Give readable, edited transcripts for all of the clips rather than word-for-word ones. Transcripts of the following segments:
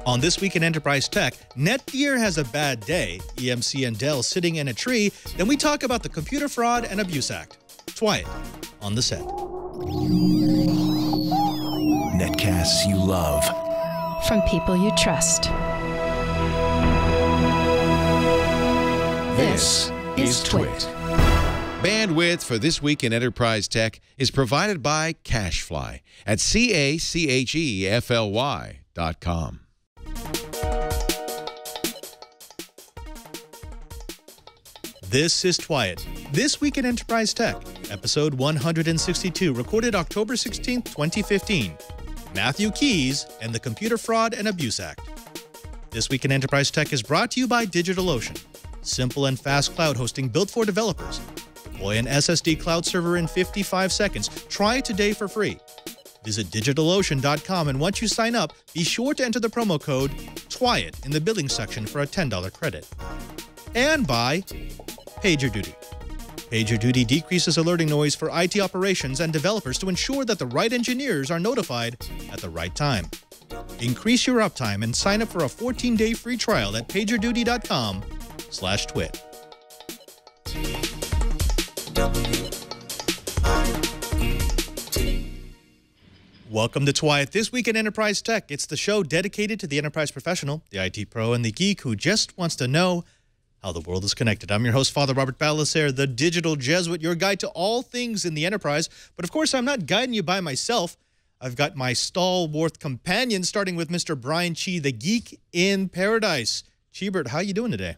On This Week in Enterprise Tech, Netgear has a bad day, EMC and Dell sitting in a tree, then we talk about the Computer Fraud and Abuse Act. TWiL on the set. Netcasts you love. From people you trust. This is TWiT. Bandwidth for This Week in Enterprise Tech is provided by CacheFly at CACHEFLY.com. This is TWiL, This Week in Enterprise Tech, episode 162, recorded October 16, 2015. Matthew Keys and the Computer Fraud and Abuse Act. This Week in Enterprise Tech is brought to you by DigitalOcean. Simple and fast cloud hosting built for developers. Deploy an SSD cloud server in 55 seconds. Try it today for free. Visit DigitalOcean.com, and once you sign up, be sure to enter the promo code TWiT in the billing section for a $10 credit. And by PagerDuty. PagerDuty decreases alerting noise for IT operations and developers to ensure that the right engineers are notified at the right time. Increase your uptime and sign up for a 14-day free trial at PagerDuty.com/twit. Welcome to TWiT, This Week in Enterprise Tech. It's the show dedicated to the enterprise professional, the IT pro, and the geek who just wants to know how the world is connected. I'm your host, Father Robert Ballecer, the digital Jesuit, your guide to all things in the enterprise. But of course, I'm not guiding you by myself. I've got my stalwart companion, starting with Mr. Brian Chee, the geek in paradise. Cheebert, how you doing today?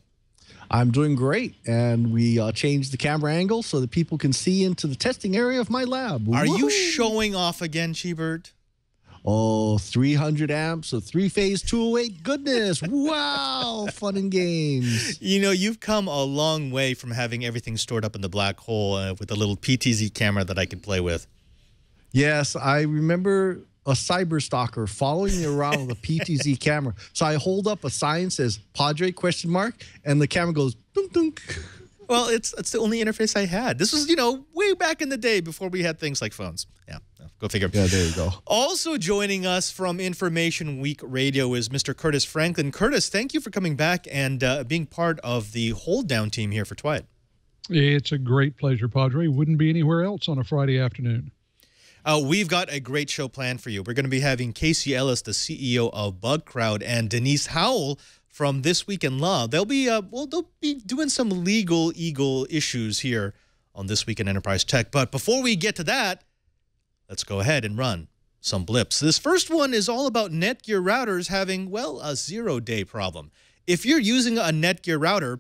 I'm doing great, and we changed the camera angle so that people can see into the testing area of my lab. Are you showing off again, Cheebert? Oh, 300 amps, a three-phase 208. Goodness. Wow. Fun and games. You know, you've come a long way from having everything stored up in the black hole with a little PTZ camera that I could play with. Yes, I remember a cyber stalker following me around with a PTZ camera. So I hold up a sign that says Padre ? And the camera goes dunk dunk. Well, it's the only interface I had. This was, you know, way back in the day before we had things like phones. Yeah, go figure. Yeah, there you go. Also joining us from Information Week Radio is Mr. Curtis Franklin. Curtis, thank you for coming back and being part of the hold down team here for TWiT. It's a great pleasure, Padre. Wouldn't be anywhere else on a Friday afternoon. We've got a great show planned for you. We're going to be having Casey Ellis, the CEO of Bugcrowd, and Denise Howell from This Week in Law. They'll be doing some legal issues here on This Week in Enterprise Tech. But before we get to that, let's go ahead and run some blips. This first one is all about Netgear routers having, well, a zero-day problem. If you're using a Netgear router,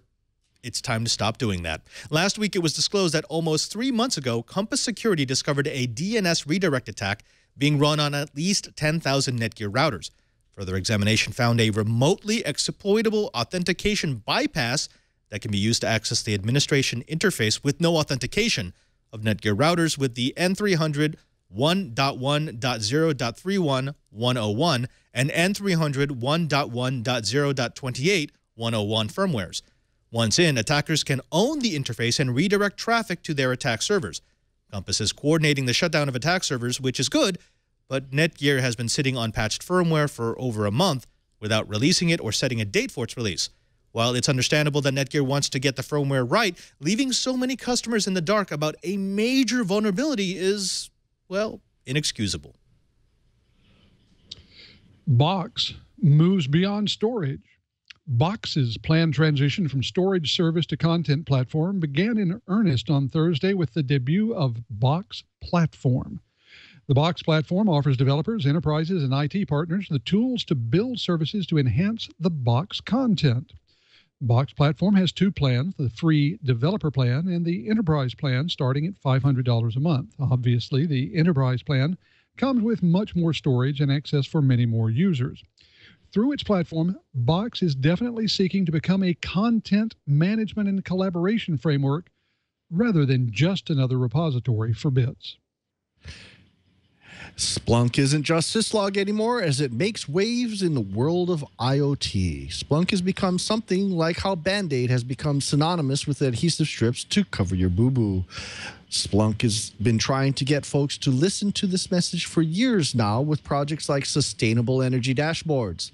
it's time to stop doing that. Last week, it was disclosed that almost 3 months ago, Compass Security discovered a DNS redirect attack being run on at least 10,000 Netgear routers. Further examination found a remotely exploitable authentication bypass that can be used to access the administration interface with no authentication of Netgear routers with the N300 1.1.0.31.101 and N300 1.1.0.28.101 firmwares. Once in, attackers can own the interface and redirect traffic to their attack servers. Compass is coordinating the shutdown of attack servers, which is good, but Netgear has been sitting on patched firmware for over a month without releasing it or setting a date for its release. While it's understandable that Netgear wants to get the firmware right, leaving so many customers in the dark about a major vulnerability is, well, inexcusable. Box moves beyond storage. Box's planned transition from storage service to content platform began in earnest on Thursday with the debut of Box Platform. The Box Platform offers developers, enterprises, and IT partners the tools to build services to enhance the Box content. Box Platform has two plans, the free developer plan and the enterprise plan, starting at $500 a month. Obviously, the enterprise plan comes with much more storage and access for many more users. Through its platform, Box is definitely seeking to become a content management and collaboration framework rather than just another repository for bits. Splunk isn't just syslog anymore as it makes waves in the world of IoT. Splunk has become something like how Band-Aid has become synonymous with adhesive strips to cover your boo-boo. Splunk has been trying to get folks to listen to this message for years now with projects like sustainable energy dashboards.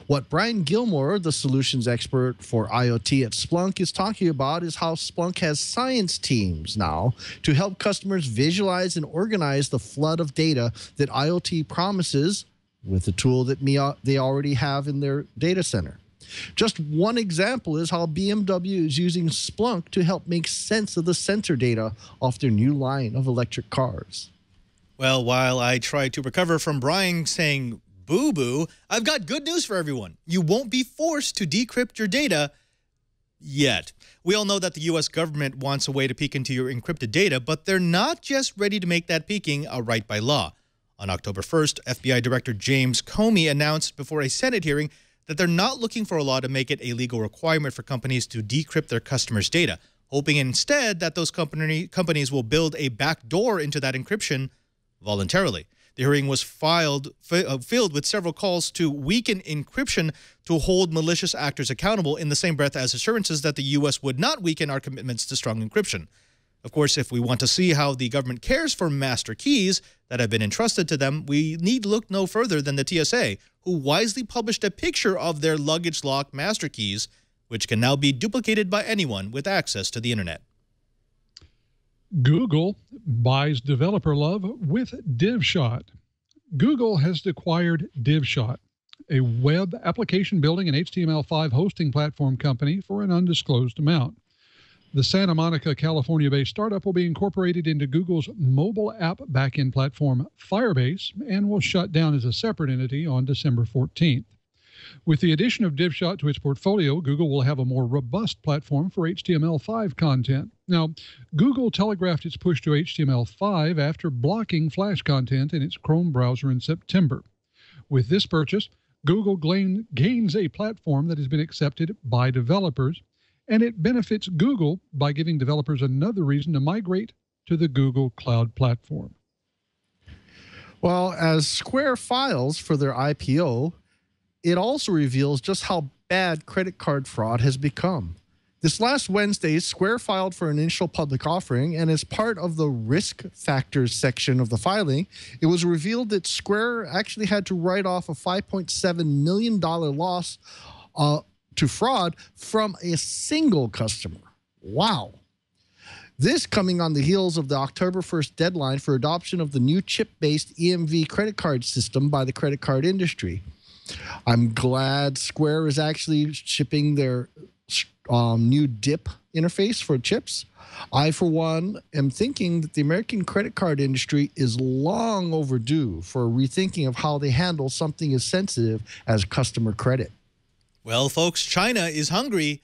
What Brian Gilmore, the solutions expert for IoT at Splunk, is talking about is how Splunk has science teams now to help customers visualize and organize the flood of data that IoT promises with the tool that they already have in their data center. Just one example is how BMW is using Splunk to help make sense of the sensor data off their new line of electric cars. Well, while I try to recover from Brian saying boo-boo, I've got good news for everyone. You won't be forced to decrypt your data yet. We all know that the U.S. government wants a way to peek into your encrypted data, but they're not just ready to make that peeking a right by law. On October 1st, FBI Director James Comey announced before a Senate hearing that they're not looking for a law to make it a legal requirement for companies to decrypt their customers' data, hoping instead that those companies will build a backdoor into that encryption voluntarily. The hearing was filled with several calls to weaken encryption to hold malicious actors accountable, in the same breath as assurances that the U.S. would not weaken our commitments to strong encryption. Of course, if we want to see how the government cares for master keys that have been entrusted to them, we need look no further than the TSA, who wisely published a picture of their luggage lock master keys, which can now be duplicated by anyone with access to the internet. Google buys developer love with DivShot. Google has acquired DivShot, a web application building and HTML5 hosting platform company, for an undisclosed amount. The Santa Monica, California-based startup will be incorporated into Google's mobile app backend platform, Firebase, and will shut down as a separate entity on December 14th. With the addition of DivShot to its portfolio, Google will have a more robust platform for HTML5 content. Now, Google telegraphed its push to HTML5 after blocking Flash content in its Chrome browser in September. With this purchase, Google gains a platform that has been accepted by developers, and it benefits Google by giving developers another reason to migrate to the Google Cloud Platform. Well, as Square files for their IPO, it also reveals just how bad credit card fraud has become. This last Wednesday, Square filed for an initial public offering, and as part of the risk factors section of the filing, it was revealed that Square actually had to write off a $5.7 million loss to fraud from a single customer. Wow. This coming on the heels of the October 1st deadline for adoption of the new chip-based EMV credit card system by the credit card industry. I'm glad Square is actually shipping their new DIP interface for chips. I, for one, am thinking that the American credit card industry is long overdue for a rethinking of how they handle something as sensitive as customer credit. Well, folks, China is hungry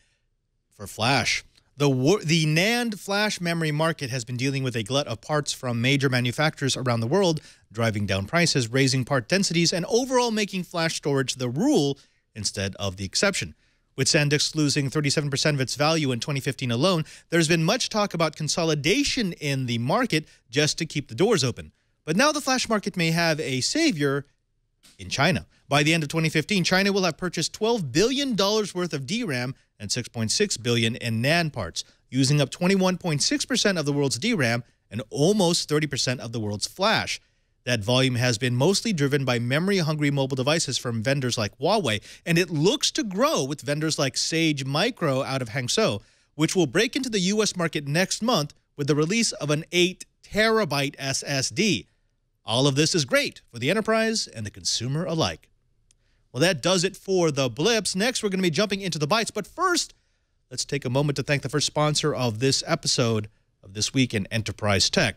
for flash. The NAND flash memory market has been dealing with a glut of parts from major manufacturers around the world, driving down prices, raising part densities, and overall making flash storage the rule instead of the exception. With SanDisk losing 37% of its value in 2015 alone, there's been much talk about consolidation in the market just to keep the doors open. But now the flash market may have a savior in China. By the end of 2015, China will have purchased $12 billion worth of DRAM and $6.6 billion in NAND parts, using up 21.6% of the world's DRAM and almost 30% of the world's flash. That volume has been mostly driven by memory-hungry mobile devices from vendors like Huawei, and it looks to grow with vendors like Sage Micro out of Hangzhou, which will break into the U.S. market next month with the release of an 8-terabyte SSD. All of this is great for the enterprise and the consumer alike. Well, that does it for the blips. Next, we're going to be jumping into the bites. But first, let's take a moment to thank the first sponsor of this episode of This Week in Enterprise Tech.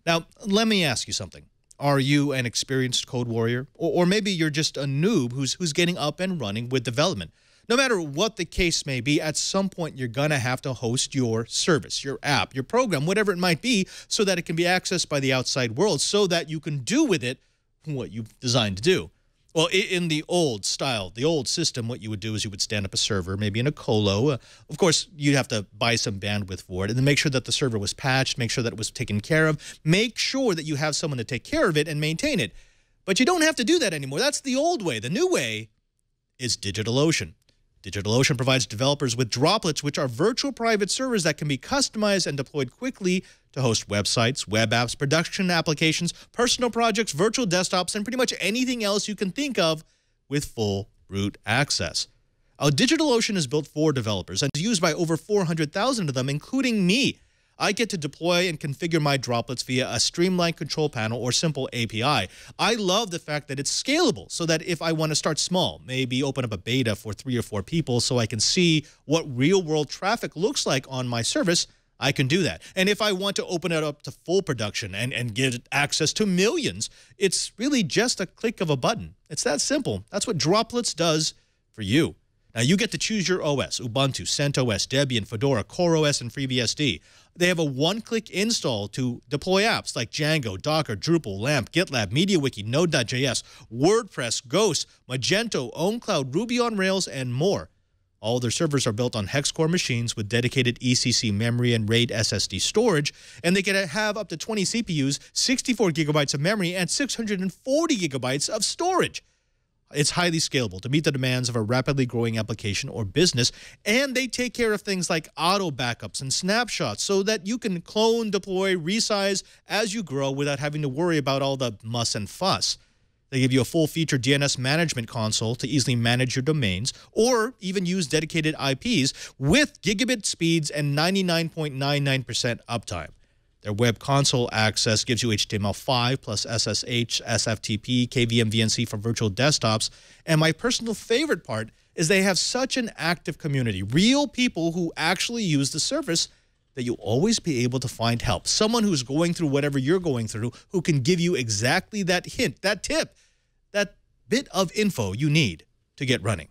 Now, let me ask you something. Are you an experienced code warrior? Or maybe you're just a noob who's getting up and running with development. No matter what the case may be, at some point you're going to have to host your service, your app, your program, whatever it might be, so that it can be accessed by the outside world, so that you can do with it what you've designed to do. Well, in the old style, the old system, what you would do is you would stand up a server, maybe in a colo. Of course, you'd have to buy some bandwidth for it, and then make sure that the server was patched, make sure that it was taken care of, make sure that you have someone to take care of it and maintain it. But you don't have to do that anymore. That's the old way. The new way is DigitalOcean. DigitalOcean provides developers with droplets, which are virtual private servers that can be customized and deployed quickly to host websites, web apps, production applications, personal projects, virtual desktops, and pretty much anything else you can think of with full root access. DigitalOcean is built for developers and is used by over 400,000 of them, including me. I get to deploy and configure my droplets via a streamlined control panel or simple API. I love the fact that it's scalable, so that if I want to start small, maybe open up a beta for 3 or 4 people so I can see what real-world traffic looks like on my service, I can do that. And if I want to open it up to full production and get access to millions, it's really just a click of a button. It's that simple. That's what Droplets does for you. Now, you get to choose your OS: Ubuntu, CentOS, Debian, Fedora, CoreOS, and FreeBSD. They have a one-click install to deploy apps like Django, Docker, Drupal, LAMP, GitLab, MediaWiki, Node.js, WordPress, Ghost, Magento, OwnCloud, Ruby on Rails, and more. All their servers are built on hex-core machines with dedicated ECC memory and RAID SSD storage, and they can have up to 20 CPUs, 64 gigabytes of memory, and 640 gigabytes of storage. It's highly scalable to meet the demands of a rapidly growing application or business, and they take care of things like auto backups and snapshots so that you can clone, deploy, resize as you grow without having to worry about all the muss and fuss. They give you a full-featured DNS management console to easily manage your domains or even use dedicated IPs with gigabit speeds and 99.99% uptime. Their web console access gives you HTML5 plus SSH, SFTP, KVM VNC for virtual desktops. And my personal favorite part is they have such an active community, real people who actually use the service, that you'll always be able to find help. Someone who's going through whatever you're going through who can give you exactly that hint, that tip, that bit of info you need to get running.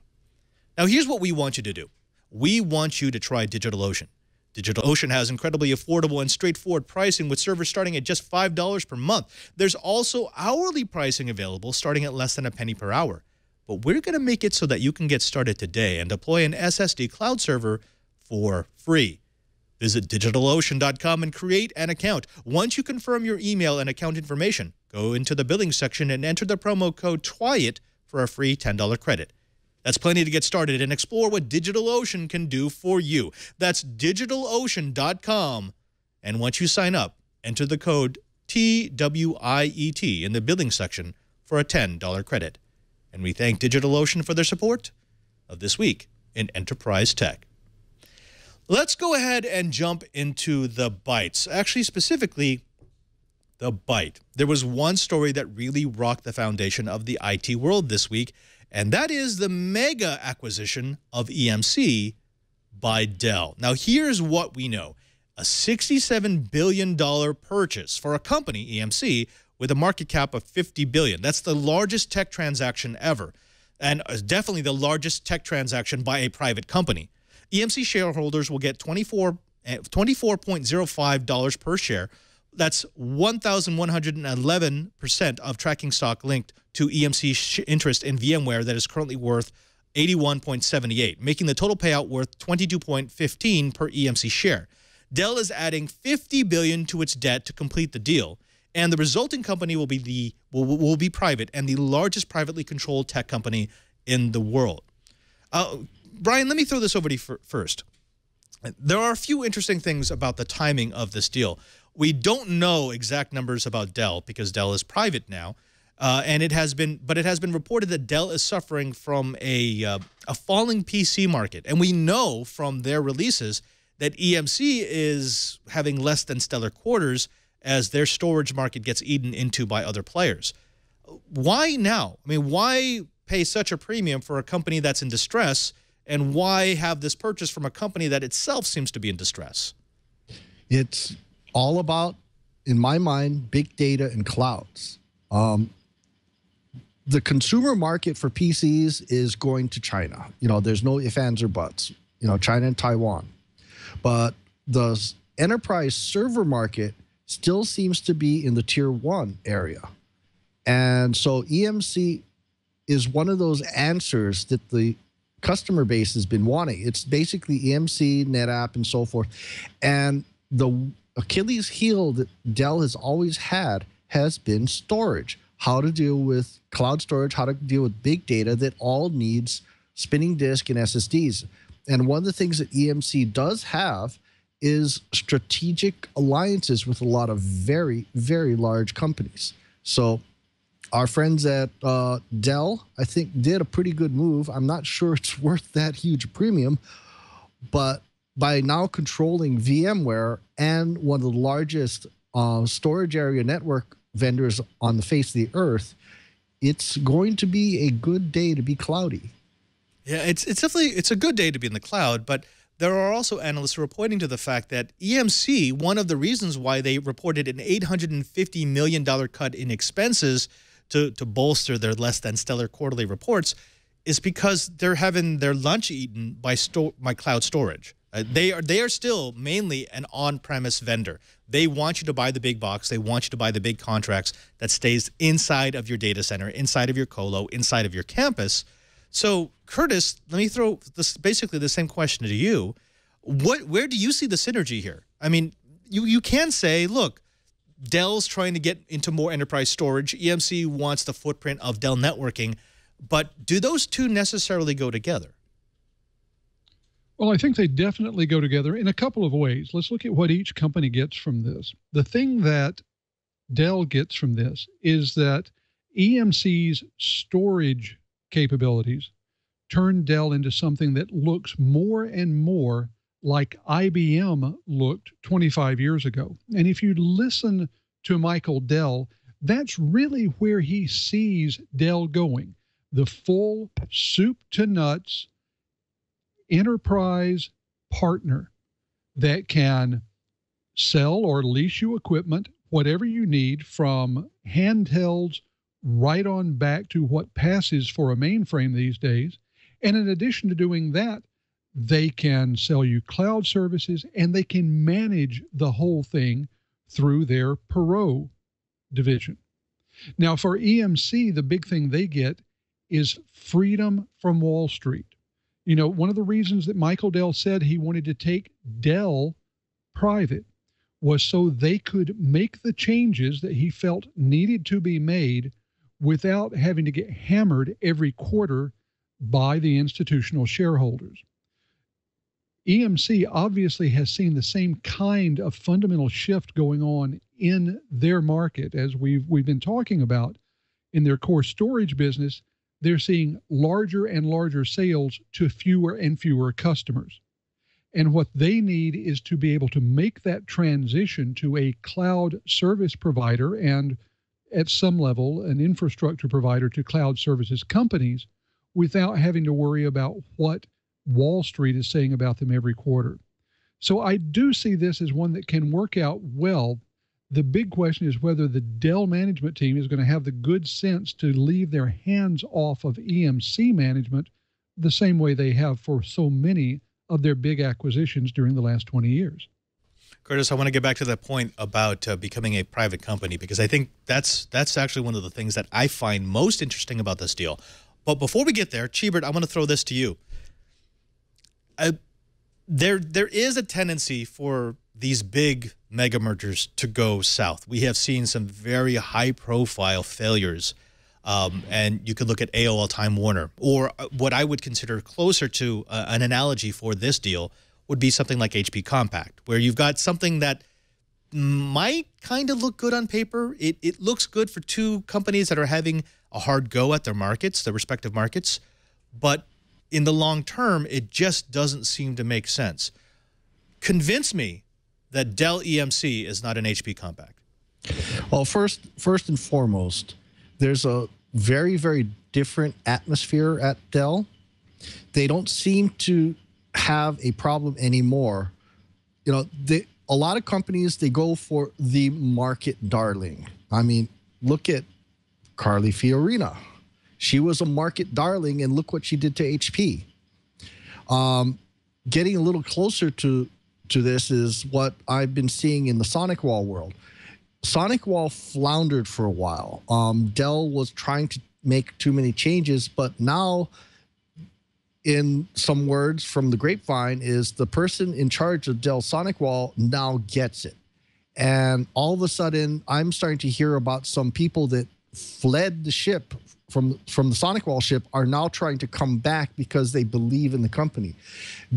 Now, here's what we want you to do. We want you to try DigitalOcean. DigitalOcean has incredibly affordable and straightforward pricing with servers starting at just $5 per month. There's also hourly pricing available starting at less than a penny per hour. But we're going to make it so that you can get started today and deploy an SSD cloud server for free. Visit DigitalOcean.com and create an account. Once you confirm your email and account information, go into the billing section and enter the promo code TWiL for a free $10 credit. That's plenty to get started and explore what DigitalOcean can do for you. That's DigitalOcean.com. And once you sign up, enter the code TWiET in the billing section for a $10 credit. And we thank DigitalOcean for their support of This Week in Enterprise Tech. Let's go ahead and jump into the bites. Actually, specifically, the bite. There was one story that really rocked the foundation of the IT world this week, and that is the mega acquisition of EMC by Dell. Now, here's what we know. A $67 billion purchase for a company, EMC, with a market cap of $50 billion. That's the largest tech transaction ever, and definitely the largest tech transaction by a private company. EMC shareholders will get $24.05 per share. That's 1,111% of tracking stock linked to EMC's interest in VMware that is currently worth 81.78, making the total payout worth 22.15 per EMC share. Dell is adding $50 billion to its debt to complete the deal, and the resulting company will be private and the largest privately controlled tech company in the world. Brian, let me throw this over to you first. There are a few interesting things about the timing of this deal. We don't know exact numbers about Dell because Dell is private now, and it has been reported that Dell is suffering from a falling PC market, and we know from their releases that EMC is having less than stellar quarters as their storage market gets eaten into by other players. Why now? I mean, why pay such a premium for a company that's in distress? And why have this purchase from a company that itself seems to be in distress? It's all about, in my mind, big data and clouds. The consumer market for PCs is going to China. You know, there's no ifs, ands, or buts. You know, China and Taiwan. But the enterprise server market still seems to be in the tier 1 area. And so EMC is one of those answers that the customer base has been wanting. It's basically EMC, NetApp, and so forth. And the Achilles heel that Dell has always had has been storage. How to deal with cloud storage, how to deal with big data that all needs spinning disk and SSDs. And one of the things that EMC does have is strategic alliances with a lot of very, very large companies. So our friends at Dell, I think, did a pretty good move. I'm not sure it's worth that huge premium, but by now controlling VMware and one of the largest storage area network vendors on the face of the earth, it's going to be a good day to be cloudy. Yeah, it's definitely a good day to be in the cloud, but there are also analysts who are pointing to the fact that EMC, one of the reasons why they reported an $850 million cut in expenses to bolster their less than stellar quarterly reports, is because they're having their lunch eaten by cloud storage. They are still mainly an on-premise vendor. They want you to buy the big box. They want you to buy the big contracts that stays inside of your data center, inside of your colo, inside of your campus. So, Curtis, let me throw basically the same question to you. Where do you see the synergy here? I mean, you can say, look, Dell's trying to get into more enterprise storage. EMC wants the footprint of Dell networking. But do those two necessarily go together? Well, I think they definitely go together in a couple of ways. Let's look at what each company gets from this. The thing that Dell gets from this is that EMC's storage capabilities turn Dell into something that looks more and more like IBM looked 25 years ago. And if you listen to Michael Dell, that's really where he sees Dell going. The full soup to nuts enterprise partner that can sell or lease you equipment, whatever you need, from handhelds right on back to what passes for a mainframe these days. And in addition to doing that, they can sell you cloud services and they can manage the whole thing through their Perot division. Now, for EMC, the big thing they get is freedom from Wall Street. You know, one of the reasons that Michael Dell said he wanted to take Dell private was so they could make the changes that he felt needed to be made without having to get hammered every quarter by the institutional shareholders. EMC obviously has seen the same kind of fundamental shift going on in their market as we've been talking about in their core storage business. They're seeing larger and larger sales to fewer and fewer customers. And what they need is to be able to make that transition to a cloud service provider and, at some level, an infrastructure provider to cloud services companies without having to worry about what Wall Street is saying about them every quarter. So I do see this as one that can work out well. The big question is whether the Dell management team is going to have the good sense to leave their hands off of EMC management the same way they have for so many of their big acquisitions during the last 20 years. Curtis, I want to get back to that point about becoming a private company, because I think that's actually one of the things that I find most interesting about this deal. But before we get there, Cheebert, I want to throw this to you. There is a tendency for these big mega mergers to go south. We have seen some very high-profile failures, and you could look at AOL Time Warner, or what I would consider closer to an analogy for this deal would be something like HP Compaq, where you've got something that might kind of look good on paper. It looks good for two companies that are having a hard go at their markets, their respective markets, but in the long term, it just doesn't seem to make sense. Convince me that Dell EMC is not an HP Compaq. Well, first and foremost, there's a very, very different atmosphere at Dell. They don't seem to have a problem anymore. You know, a lot of companies, they go for the market darling. I mean, look at Carly Fiorina. She was a market darling, and look what she did to HP. Getting a little closer to this is what I've been seeing in the SonicWall world. SonicWall floundered for a while. Dell was trying to make too many changes, but now, in some words from the grapevine, is the person in charge of Dell SonicWall now gets it. And all of a sudden, I'm starting to hear about some people that fled the ship from the SonicWall ship are now trying to come back because they believe in the company.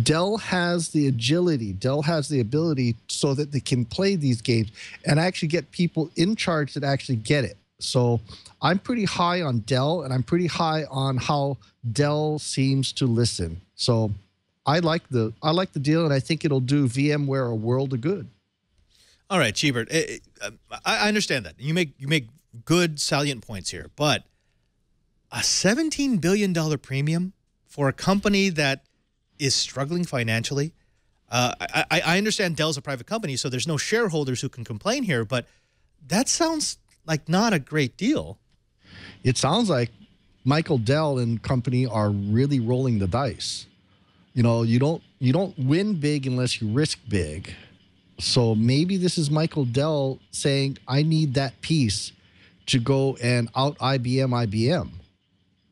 Dell has the agility, Dell has the ability so that they can play these games and actually get people in charge that actually get it. So I'm pretty high on Dell, and I'm pretty high on how Dell seems to listen. So I like the deal, and I think it'll do VMware a world of good. All right, Cheebert, I understand that. You make good, salient points here, but a $17 billion premium for a company that is struggling financially. I understand Dell's a private company, so there's no shareholders who can complain here, but that sounds like not a great deal. It sounds like Michael Dell and company are really rolling the dice. You know, you don't win big unless you risk big. So maybe this is Michael Dell saying, I need that piece to go and out IBM.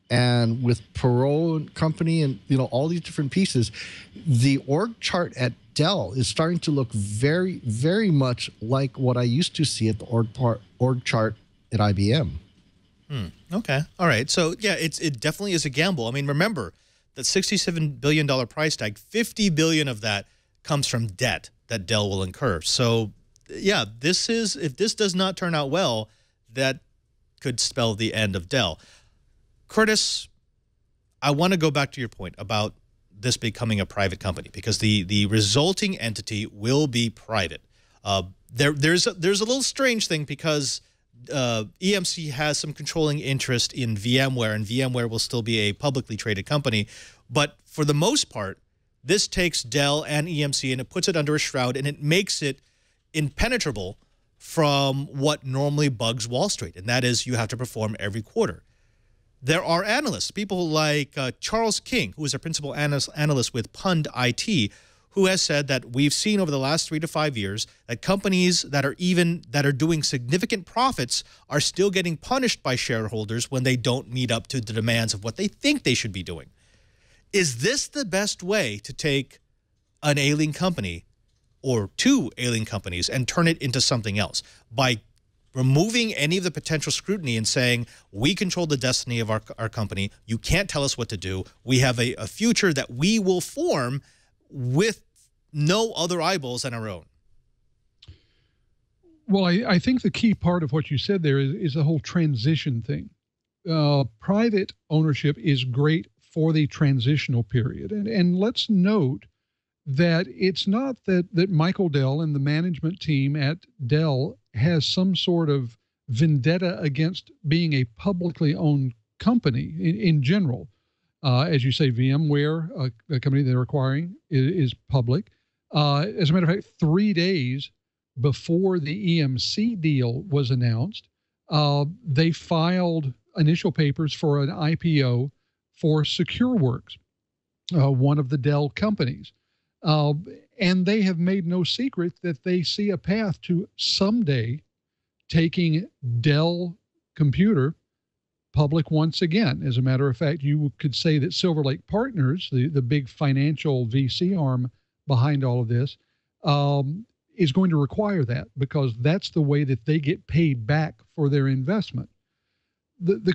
And with Perot and company and, you know, all these different pieces, the org chart at Dell is starting to look very, very much like what I used to see at the org chart at IBM. Okay. All right. So, yeah, it definitely is a gamble. I mean, remember that $67 billion price tag, $50 billion of that comes from debt that Dell will incur. So, yeah, if this does not turn out well, that could spell the end of Dell. Curtis, I want to go back to your point about this becoming a private company because the resulting entity will be private. There's a little strange thing because EMC has some controlling interest in VMware, and VMware will still be a publicly traded company. But for the most part, this takes Dell and EMC and it puts it under a shroud, and it makes it impenetrable from what normally bugs Wall Street, and that is you have to perform every quarter. There are analysts, people like Charles King, who is a principal analyst with Pund IT, who has said that we've seen over the last 3 to 5 years that companies that are doing significant profits are still getting punished by shareholders when they don't meet up to the demands of what they think they should be doing. Is this the best way to take an ailing company or two ailing companies and turn it into something else by removing any of the potential scrutiny and saying, we control the destiny of our company. You can't tell us what to do. We have a future that we will form with no other eyeballs than our own. Well, I think the key part of what you said there is the whole transition thing. Private ownership is great for the transitional period. And let's note that it's not that Michael Dell and the management team at Dell has some sort of vendetta against being a publicly owned company in general. As you say, VMware, a company they're acquiring, is public. As a matter of fact, 3 days before the EMC deal was announced, they filed initial papers for an IPO for SecureWorks, one of the Dell companies. And they have made no secret that they see a path to someday taking Dell Computer public once again. As a matter of fact, you could say that Silver Lake Partners, the big financial VC arm behind all of this, is going to require that because that's the way that they get paid back for their investment. The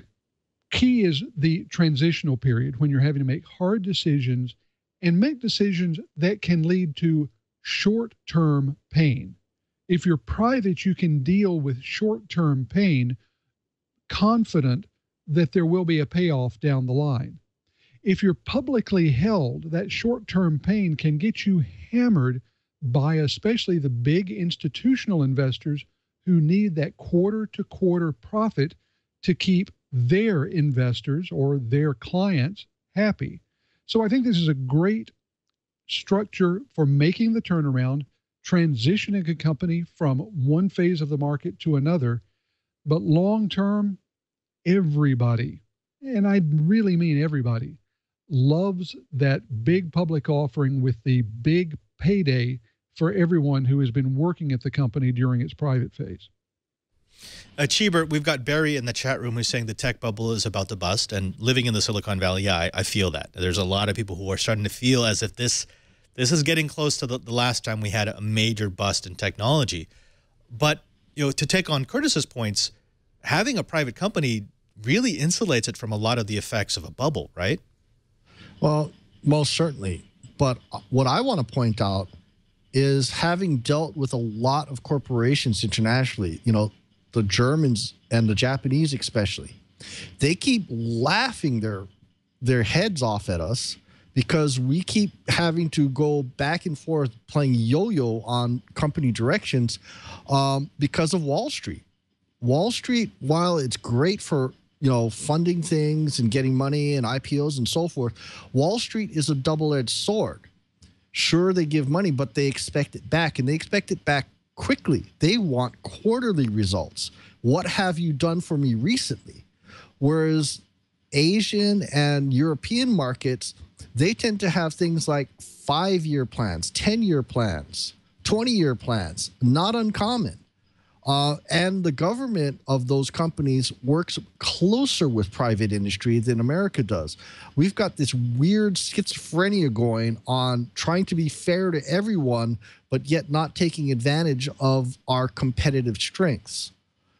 key is the transitional period when you're having to make hard decisions and make decisions that can lead to short-term pain. If you're private, you can deal with short-term pain, confident that there will be a payoff down the line. If you're publicly held, that short-term pain can get you hammered by especially the big institutional investors who need that quarter-to-quarter profit to keep their investors or their clients happy. So I think this is a great structure for making the turnaround, transitioning a company from one phase of the market to another. But long term, everybody, and I really mean everybody, loves that big public offering with the big payday for everyone who has been working at the company during its private phase. Cheebert, we've got Barry in the chat room who's saying the tech bubble is about to bust, and living in the Silicon Valley, yeah, I feel that. There's a lot of people who are starting to feel as if this is getting close to the last time we had a major bust in technology. But, you know, to take on Curtis's points, having a private company really insulates it from a lot of the effects of a bubble, right? Well, most certainly. But what I want to point out is having dealt with a lot of corporations internationally, you know, the Germans and the Japanese especially, they keep laughing their heads off at us because we keep having to go back and forth playing yo-yo on company directions because of Wall Street. Wall Street, while it's great for funding things and getting money and IPOs and so forth, Wall Street is a double-edged sword. Sure, they give money, but they expect it back, and they expect it back quickly. They want quarterly results. What have you done for me recently? Whereas Asian and European markets, they tend to have things like 5-year plans, 10-year plans, 20-year plans, not uncommon. And the government of those companies works closer with private industry than America does. We've got this weird schizophrenia going on trying to be fair to everyone, but yet not taking advantage of our competitive strengths.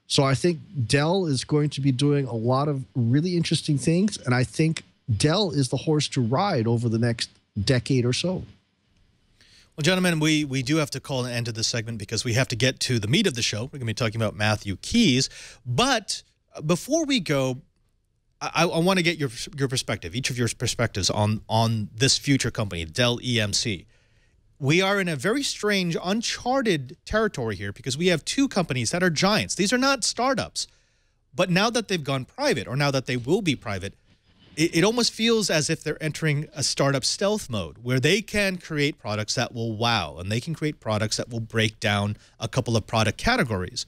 So I think Dell is going to be doing a lot of really interesting things, and I think Dell is the horse to ride over the next decade or so. Well, gentlemen, we do have to call an end to this segment because we have to get to the meat of the show. We're going to be talking about Matthew Keys. But before we go, I want to get your perspective, each of your perspectives on this future company, Dell EMC. We are in a very strange, uncharted territory here because we have two companies that are giants. These are not startups. But now that they've gone private, or now that they will be private, it almost feels as if they're entering a startup stealth mode where they can create products that will wow, and they can create products that will break down a couple of product categories.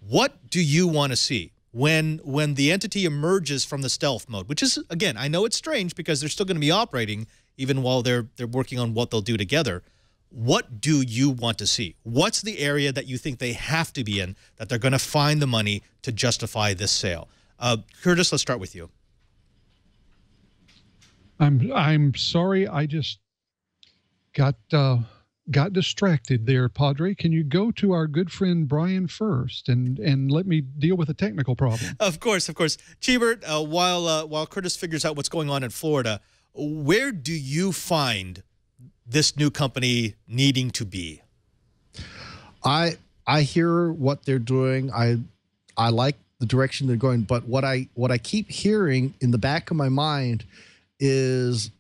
What do you want to see when the entity emerges from the stealth mode, which is, again, I know it's strange because they're still going to be operating even while they're working on what they'll do together. What do you want to see? What's the area that you think they have to be in, that they're going to find the money to justify this sale? Curtis, let's start with you. I'm sorry, I just got distracted there, Padre. Can you go to our good friend Brian first and let me deal with a technical problem? Of course, of course. Cheebert, while Curtis figures out what's going on in Florida, where do you find this new company needing to be? I hear what they're doing. I like the direction they're going, but what I keep hearing in the back of my mind is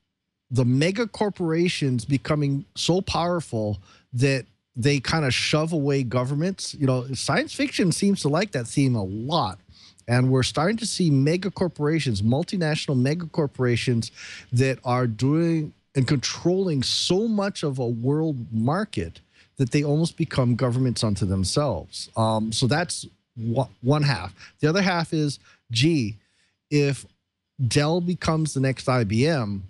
the mega corporations becoming so powerful that they kind of shove away governments. Science fiction seems to like that theme a lot. And we're starting to see mega corporations, multinational mega corporations that are doing and controlling so much of a world market that they almost become governments unto themselves. So that's one half. The other half is, gee, if Dell becomes the next IBM,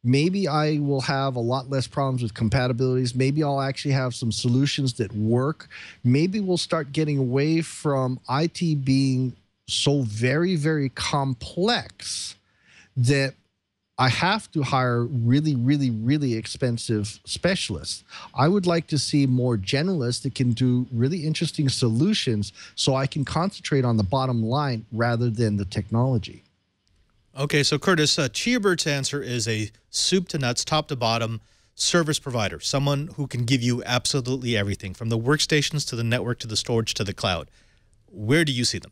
maybe I will have a lot less problems with compatibilities. Maybe I'll actually have some solutions that work. Maybe we'll start getting away from IT being so very, very complex that I have to hire really, really, really expensive specialists. I would like to see more generalists that can do really interesting solutions so I can concentrate on the bottom line rather than the technology. Okay, so Curtis, Cheebert's answer is a soup to nuts, top to bottom service provider, someone who can give you absolutely everything, from the workstations to the network to the storage to the cloud. Where do you see them?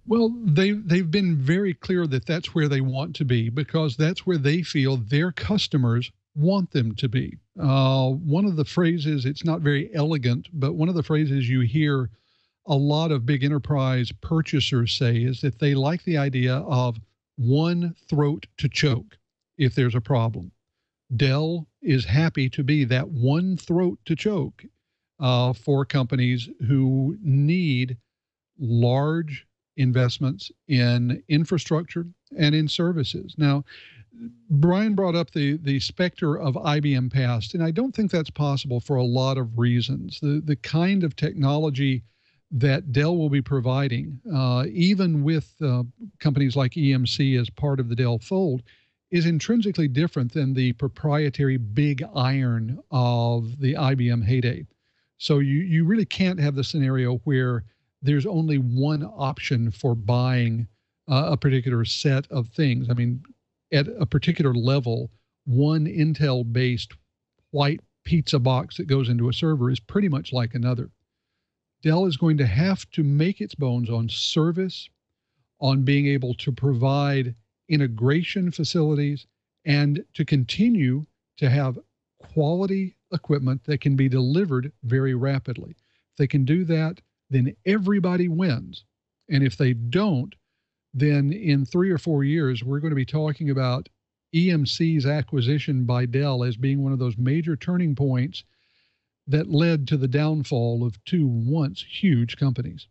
Well, they've been very clear that that's where they want to be because that's where they feel their customers want them to be. One of the phrases, it's not very elegant, but one of the phrases you hear a lot of big enterprise purchasers say is that they like the idea of one throat to choke if there's a problem. Dell is happy to be that one throat to choke for companies who need large investments in infrastructure and in services. Now, Brian brought up the specter of IBM past, and I don't think that's possible for a lot of reasons. The kind of technology that Dell will be providing, even with companies like EMC as part of the Dell fold, is intrinsically different than the proprietary big iron of the IBM heyday. So you really can't have the scenario where there's only one option for buying a particular set of things. I mean, at a particular level, one Intel-based white pizza box that goes into a server is pretty much like another. Dell is going to have to make its bones on service, on being able to provide integration facilities, and to continue to have quality equipment that can be delivered very rapidly. If they can do that, then everybody wins. And if they don't, then in 3 or 4 years, we're going to be talking about EMC's acquisition by Dell as being one of those major turning points that led to the downfall of two once huge companies.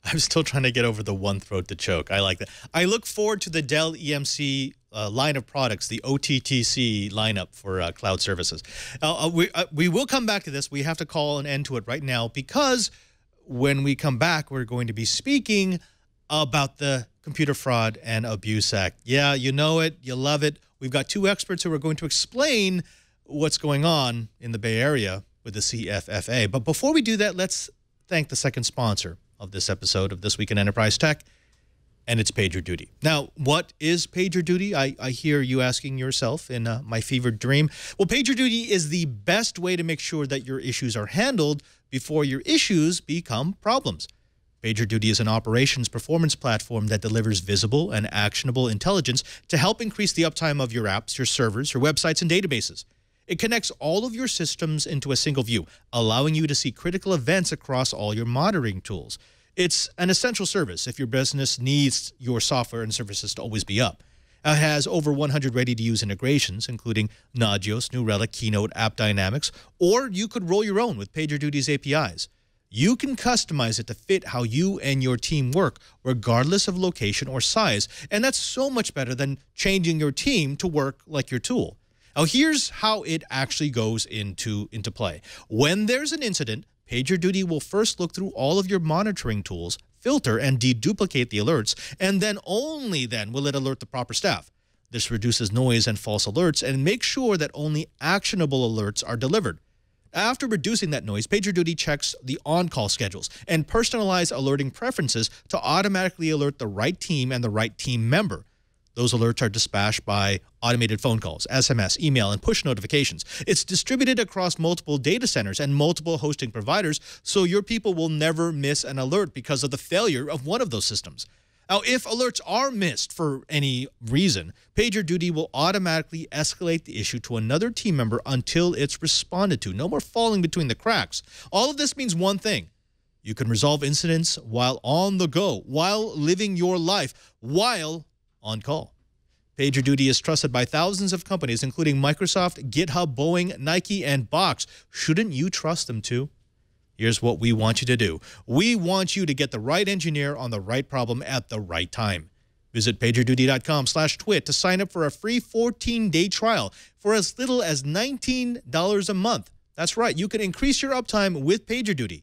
I'm still trying to get over the one throat to choke. I like that. I look forward to the Dell EMC line of products, the OTTC lineup for cloud services. We will come back to this. We have to call an end to it right now because when we come back, we're going to be speaking about the Computer Fraud and Abuse Act. Yeah, you know it. You love it. We've got two experts who are going to explain what's going on in the Bay Area with the CFAA. But before we do that, let's thank the second sponsor of this episode of This Week in Enterprise Tech, and it's PagerDuty. Now, what is PagerDuty? I hear you asking yourself in my fevered dream. Well, PagerDuty is the best way to make sure that your issues are handled before your issues become problems. PagerDuty is an operations performance platform that delivers visible and actionable intelligence to help increase the uptime of your apps, your servers, your websites, and databases. It connects all of your systems into a single view, allowing you to see critical events across all your monitoring tools. It's an essential service if your business needs your software and services to always be up. It has over 100 ready-to-use integrations, including Nagios, New Relic, Keynote, AppDynamics, or you could roll your own with PagerDuty's APIs. You can customize it to fit how you and your team work, regardless of location or size, and that's so much better than changing your team to work like your tool. Now, here's how it actually goes into play. When there's an incident, PagerDuty will first look through all of your monitoring tools, filter and deduplicate the alerts, and then only then will it alert the proper staff. This reduces noise and false alerts and makes sure that only actionable alerts are delivered. After reducing that noise, PagerDuty checks the on-call schedules and personalized alerting preferences to automatically alert the right team and the right team member. Those alerts are dispatched by automated phone calls, SMS, email, and push notifications. It's distributed across multiple data centers and multiple hosting providers, so your people will never miss an alert because of the failure of one of those systems. Now, if alerts are missed for any reason, PagerDuty will automatically escalate the issue to another team member until it's responded to. No more falling between the cracks. All of this means one thing. You can resolve incidents while on the go, while living your life, while on call. PagerDuty is trusted by thousands of companies, including Microsoft, GitHub, Boeing, Nike, and Box. Shouldn't you trust them too? Here's what we want you to do. We want you to get the right engineer on the right problem at the right time. Visit PagerDuty.com/twit to sign up for a free 14-day trial for as little as $19 a month. That's right. You can increase your uptime with PagerDuty.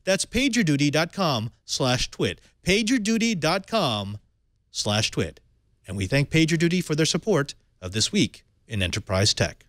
That's PagerDuty.com/twit. PagerDuty.com/twit. And we thank PagerDuty for their support of This Week in Enterprise Tech.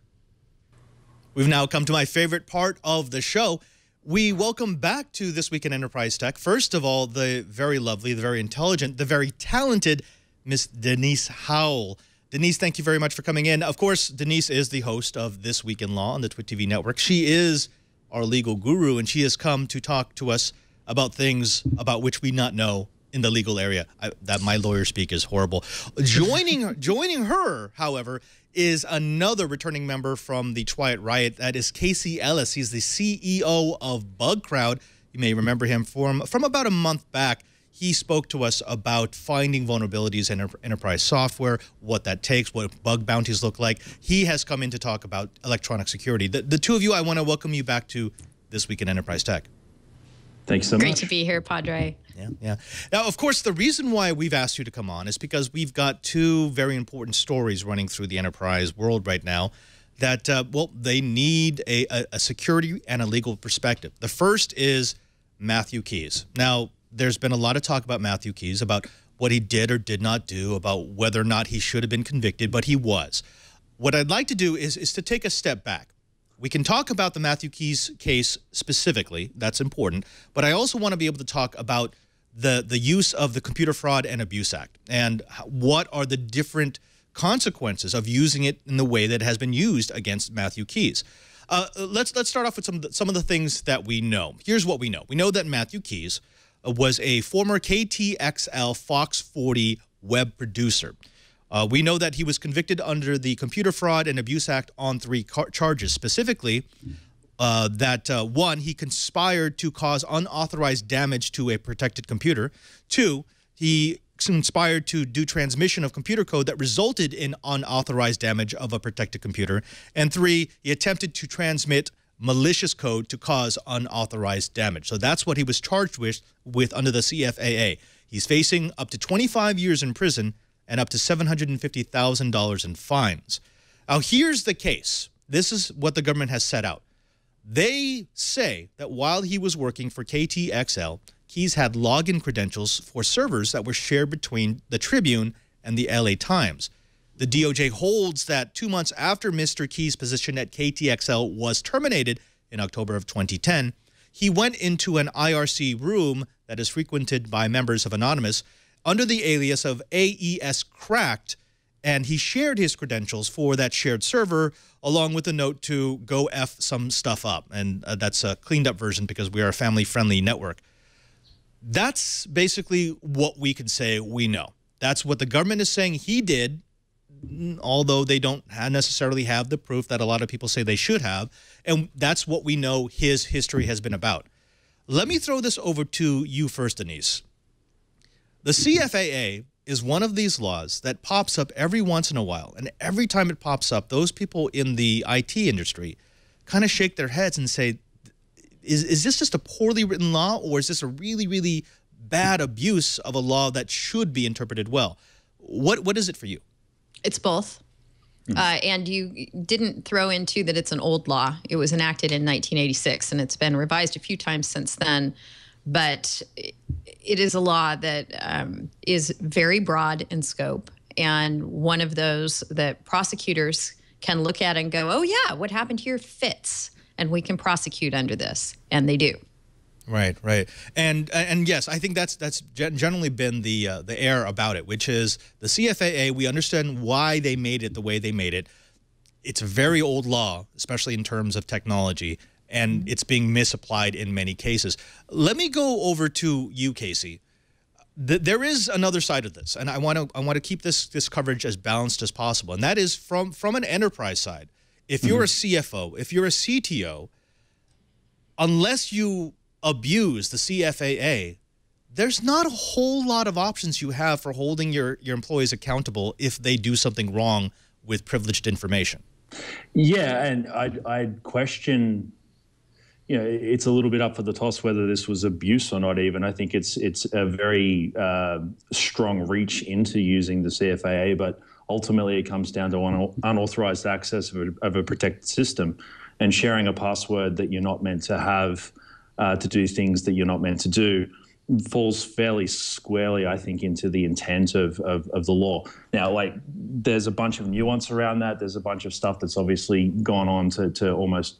We've now come to my favorite part of the show. We welcome back to This Week in Enterprise Tech, first of all, the very lovely, the very intelligent, the very talented Miss Denise Howell. Denise, thank you very much for coming in. Of course, Denise is the host of This Week in Law on the TWiL TV network. She is our legal guru, and she has come to talk to us about things about which we not know in the legal area. That my lawyer speak is horrible. Joining her, however, is another returning member from the Quiet Riot. That is Ellis. He's the CEO of Bugcrowd. You may remember him from about a month back. He spoke to us about finding vulnerabilities in enterprise software, what that takes, what bug bounties look like. He has come in to talk about electronic security. The two of you, I want to welcome you back to This Week in Enterprise Tech. Thanks so much. Great to be here, Padre. Yeah. Now, of course, the reason why we've asked you to come on is because we've got two very important stories running through the enterprise world right now that, well, they need a security and a legal perspective. The first is Matthew Keys. Now, there's been a lot of talk about Matthew Keys, about what he did or did not do, about whether or not he should have been convicted, but he was. What I'd like to do is to take a step back. We can talk about the Matthew Keys case specifically. That's important. But I also want to be able to talk about the use of the Computer Fraud and Abuse Act and what are the different consequences of using it in the way that it has been used against Matthew Keys. Let's start off with some of the things that we know. Here's what we know. We know that Matthew Keys was a former KTXL FOX 40 web producer. We know that he was convicted under the Computer Fraud and Abuse Act on 3 charges, specifically that 1, he conspired to cause unauthorized damage to a protected computer. 2, he conspired to do transmission of computer code that resulted in unauthorized damage of a protected computer. And 3, he attempted to transmit malicious code to cause unauthorized damage. So that's what he was charged with under the CFAA. He's facing up to 25 years in prison and up to $750,000 in fines. Now, here's the case. This is what the government has set out. They say that while he was working for KTXL, Keys had login credentials for servers that were shared between the Tribune and the LA Times. The DOJ holds that 2 months after Mr. Keys' position at KTXL was terminated in October of 2010, he went into an IRC room that is frequented by members of Anonymous under the alias of AES Cracked, and he shared his credentials for that shared server along with a note to go F some stuff up. And that's a cleaned up version because we are a family-friendly network. That's basically what we can say we know. That's what the government is saying he did, although they don't necessarily have the proof that a lot of people say they should have. And that's what we know his history has been about. Let me throw this over to you first, Denise. The CFAA is one of these laws that pops up every once in a while. And every time it pops up, those people in the IT industry kind of shake their heads and say, is this just a poorly written law, or is this a really, really bad abuse of a law that should be interpreted well? What is it for you? It's both. And you didn't throw into that it's an old law. It was enacted in 1986, and it's been revised a few times since then. But it is a law that is very broad in scope, and one of those that prosecutors can look at and go, oh, yeah, what happened here fits, and we can prosecute under this, and they do. Right, right. And yes, I think that's generally been the air about it, which is the CFAA, we understand why they made it the way they made it. It's a very old law, especially in terms of technology, and it's being misapplied in many cases. Let me go over to you, Casey. There is another side of this, and I want to keep this coverage as balanced as possible, and that is from an enterprise side. If you're a CFO, if you're a CTO, unless you abuse the CFAA, there's not a whole lot of options you have for holding your employees accountable if they do something wrong with privileged information. Yeah, and I'd question, you know, it's a little bit up for the toss whether this was abuse or not even. I think it's a very strong reach into using the CFAA, but ultimately it comes down to unauthorized access of a protected system and sharing a password that you're not meant to have to do things that you're not meant to do falls fairly squarely, I think, into the intent of the law. Now, like, there's a bunch of nuance around that. There's a bunch of stuff that's obviously gone on to almost,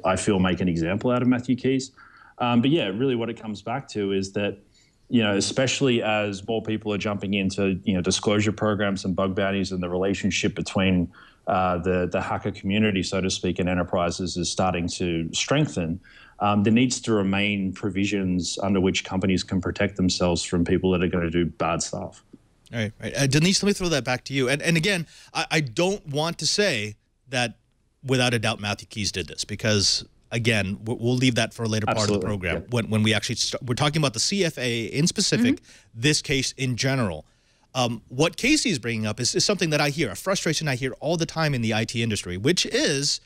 I feel, make an example out of Matthew Keys. But yeah, really what it comes back to is that, you know, especially as more people are jumping into, you know, disclosure programs and bug bounties, and the relationship between the hacker community, so to speak, and enterprises is starting to strengthen. There needs to remain provisions under which companies can protect themselves from people that are going to do bad stuff. All right, right. Denise, let me throw that back to you. And again, I don't want to say that without a doubt Matthew Keys did this, because again, we'll leave that for a later part of the program, yeah, when we actually we're talking about the CFAA in specific, this case in general. What Casey is bringing up is something that I hear, a frustration I hear all the time in the IT industry, which is,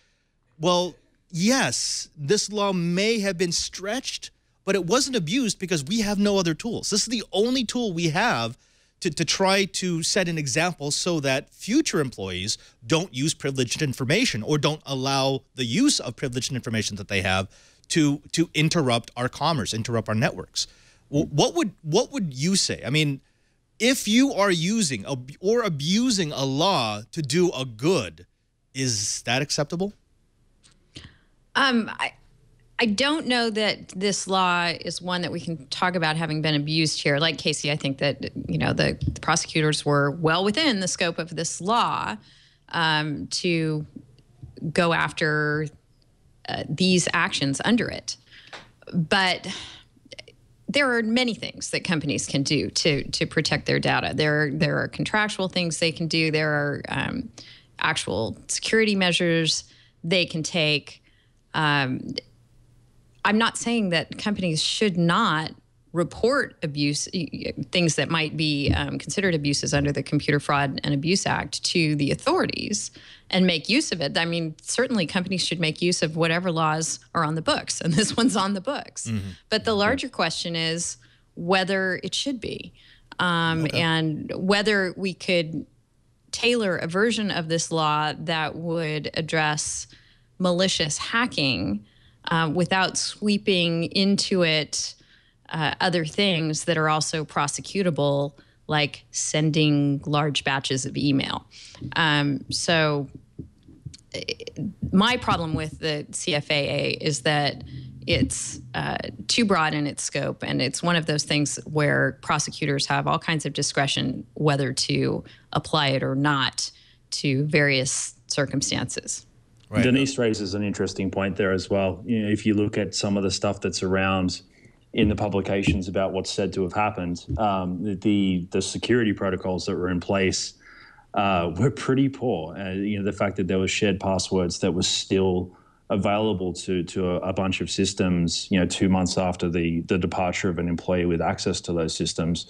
well, yes, this law may have been stretched, but it wasn't abused because we have no other tools. This is the only tool we have to try to set an example so that future employees don't use privileged information or don't allow the use of privileged information that they have to interrupt our commerce, interrupt our networks. What would you say? I mean, if you are using or abusing a law to do a good, is that acceptable? I don't know that this law is one that we can talk about having been abused here. Like Casey, I think that, you know, the prosecutors were well within the scope of this law to go after these actions under it. But there are many things that companies can do to protect their data. There are contractual things they can do. There are actual security measures they can take. I'm not saying that companies should not report abuse, things that might be considered abuses under the Computer Fraud and Abuse Act, to the authorities and make use of it. I mean, certainly companies should make use of whatever laws are on the books, and this one's on the books. But the larger question is whether it should be, and whether we could tailor a version of this law that would address malicious hacking without sweeping into it other things that are also prosecutable, like sending large batches of email. So my problem with the CFAA is that it's too broad in its scope, and it's one of those things where prosecutors have all kinds of discretion whether to apply it or not to various circumstances. Right. Denise raises an interesting point there as well. You know, if you look at some of the stuff that's around in the publications about what's said to have happened, the security protocols that were in place were pretty poor. You know, the fact that there was shared passwords that was still available to a bunch of systems, you know, 2 months after the departure of an employee with access to those systems,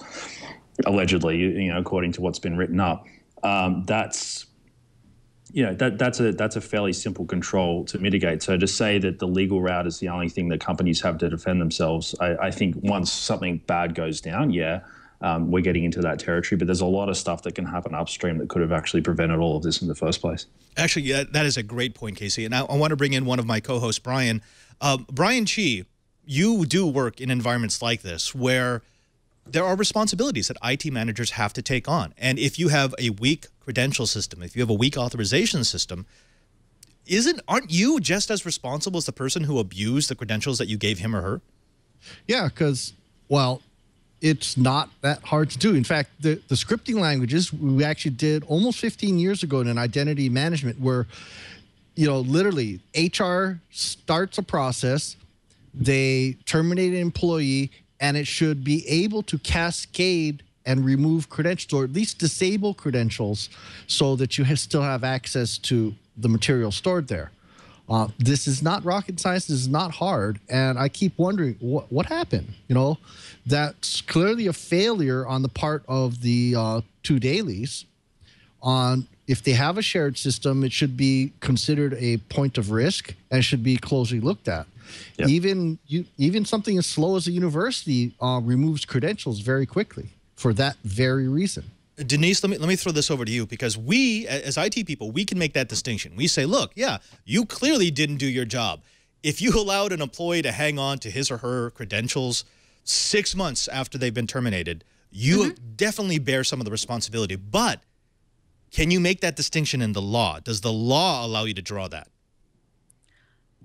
allegedly, you know, according to what's been written up, that's a fairly simple control to mitigate. So to say that the legal route is the only thing that companies have to defend themselves, I think once something bad goes down, we're getting into that territory. But there's a lot of stuff that can happen upstream that could have actually prevented all of this in the first place. Actually, yeah, that is a great point, Casey. And I want to bring in one of my co-hosts, Brian. Brian Chee, you do work in environments like this where there are responsibilities that IT managers have to take on. And if you have a weak credential system, if you have a weak authorization system, aren't you just as responsible as the person who abused the credentials that you gave him or her? Yeah, because, well, it's not that hard to do. In fact, the scripting languages we actually did almost 15 years ago in an identity management where, you know, literally HR starts a process, they terminate an employee, and it should be able to cascade and remove credentials, or at least disable credentials, so that you still have access to the material stored there. This is not rocket science. This is not hard. And I keep wondering, what happened? You know, that's clearly a failure on the part of the two dailies. If they have a shared system, it should be considered a point of risk and should be closely looked at. Yep. Even something as slow as a university removes credentials very quickly for that very reason. Denise, let me throw this over to you, because we, as IT people, we can make that distinction. We say, look, yeah, you clearly didn't do your job. If you allowed an employee to hang on to his or her credentials 6 months after they've been terminated, you definitely bear some of the responsibility. But can you make that distinction in the law? Does the law allow you to draw that?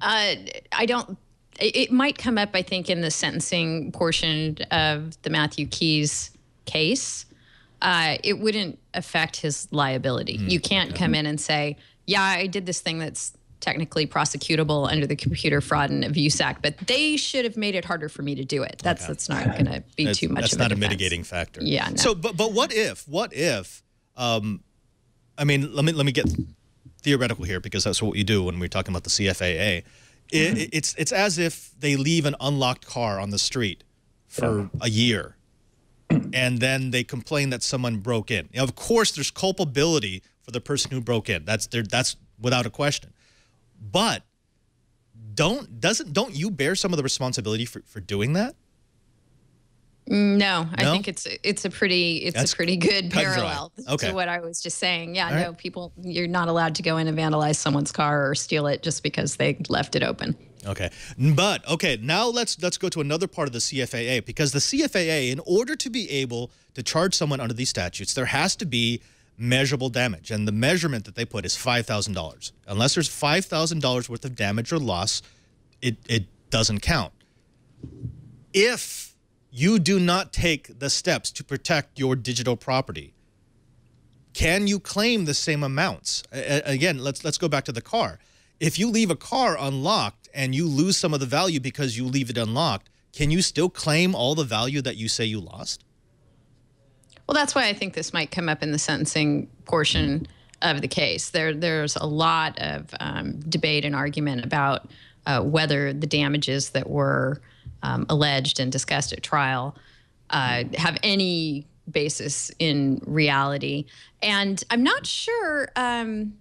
I don't. It might come up, I think, in the sentencing portion of the Matthew Keys case. It wouldn't affect his liability. You can't come in and say, yeah, I did this thing that's technically prosecutable under the Computer Fraud and Abuse Act, but they should have made it harder for me to do it. That's not going to be too much of a defense. That's not a mitigating factor. Yeah. No. So, but what if? I mean, let me get theoretical here, because that's what you do when we're talking about the CFAA. It's as if they leave an unlocked car on the street for a year, and then they complain that someone broke in. Of course, there's culpability for the person who broke in. That's without a question. But don't you bear some of the responsibility for doing that? No, I think it's a pretty good parallel to what I was just saying. Yeah, no, people, you're not allowed to go in and vandalize someone's car or steal it just because they left it open. Okay, but now let's go to another part of the CFAA, because the CFAA, in order to be able to charge someone under these statutes, there has to be measurable damage, and the measurement that they put is $5,000. Unless there's $5,000 worth of damage or loss, it doesn't count. If you do not take the steps to protect your digital property, can you claim the same amounts? Again, let's go back to the car. If you leave a car unlocked and you lose some of the value because you leave it unlocked, can you still claim all the value that you say you lost? Well, that's why I think this might come up in the sentencing portion of the case. There's a lot of debate and argument about whether the damages that were alleged and discussed at trial have any basis in reality. And I'm not sure I'm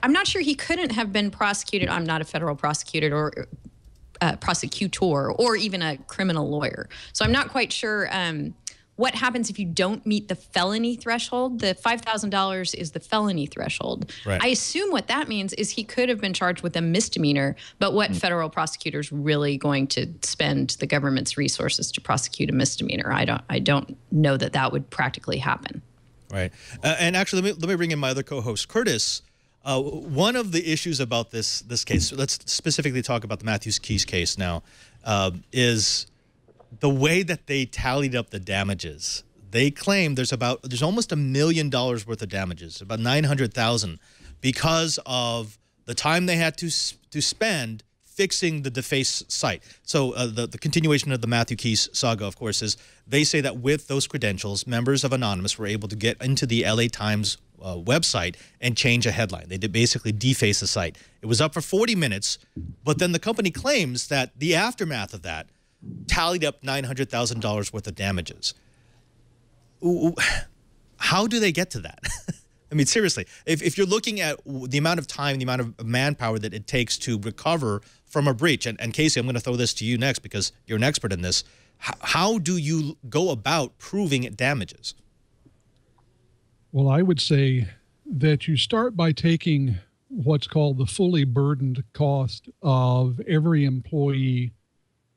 not sure he couldn't have been prosecuted. I'm not a federal prosecutor or even a criminal lawyer. So I'm not quite sure what happens if you don't meet the felony threshold. The $5,000 is the felony threshold. Right. I assume what that means is he could have been charged with a misdemeanor, but what federal prosecutor's really going to spend the government's resources to prosecute a misdemeanor? I don't know that would practically happen. Right. And actually, let me bring in my other co-host, Curtis. One of the issues about this case, let's specifically talk about the Matthews Keys case now, is the way that they tallied up the damages. They claim there's almost $1 million worth of damages, about $900,000, because of the time they had to spend fixing the defaced site. So the continuation of the Matthew Keys saga, of course, is they say that with those credentials, members of Anonymous were able to get into the LA Times website and change a headline. They did basically deface the site. It was up for 40 minutes, but then the company claims that the aftermath of that tallied up $900,000 worth of damages. How do they get to that? I mean, seriously, if you're looking at the amount of time, the amount of manpower that it takes to recover from a breach, and Casey, I'm going to throw this to you next because you're an expert in this. How do you go about proving damages? Well, I would say that you start by taking what's called the fully burdened cost of every employee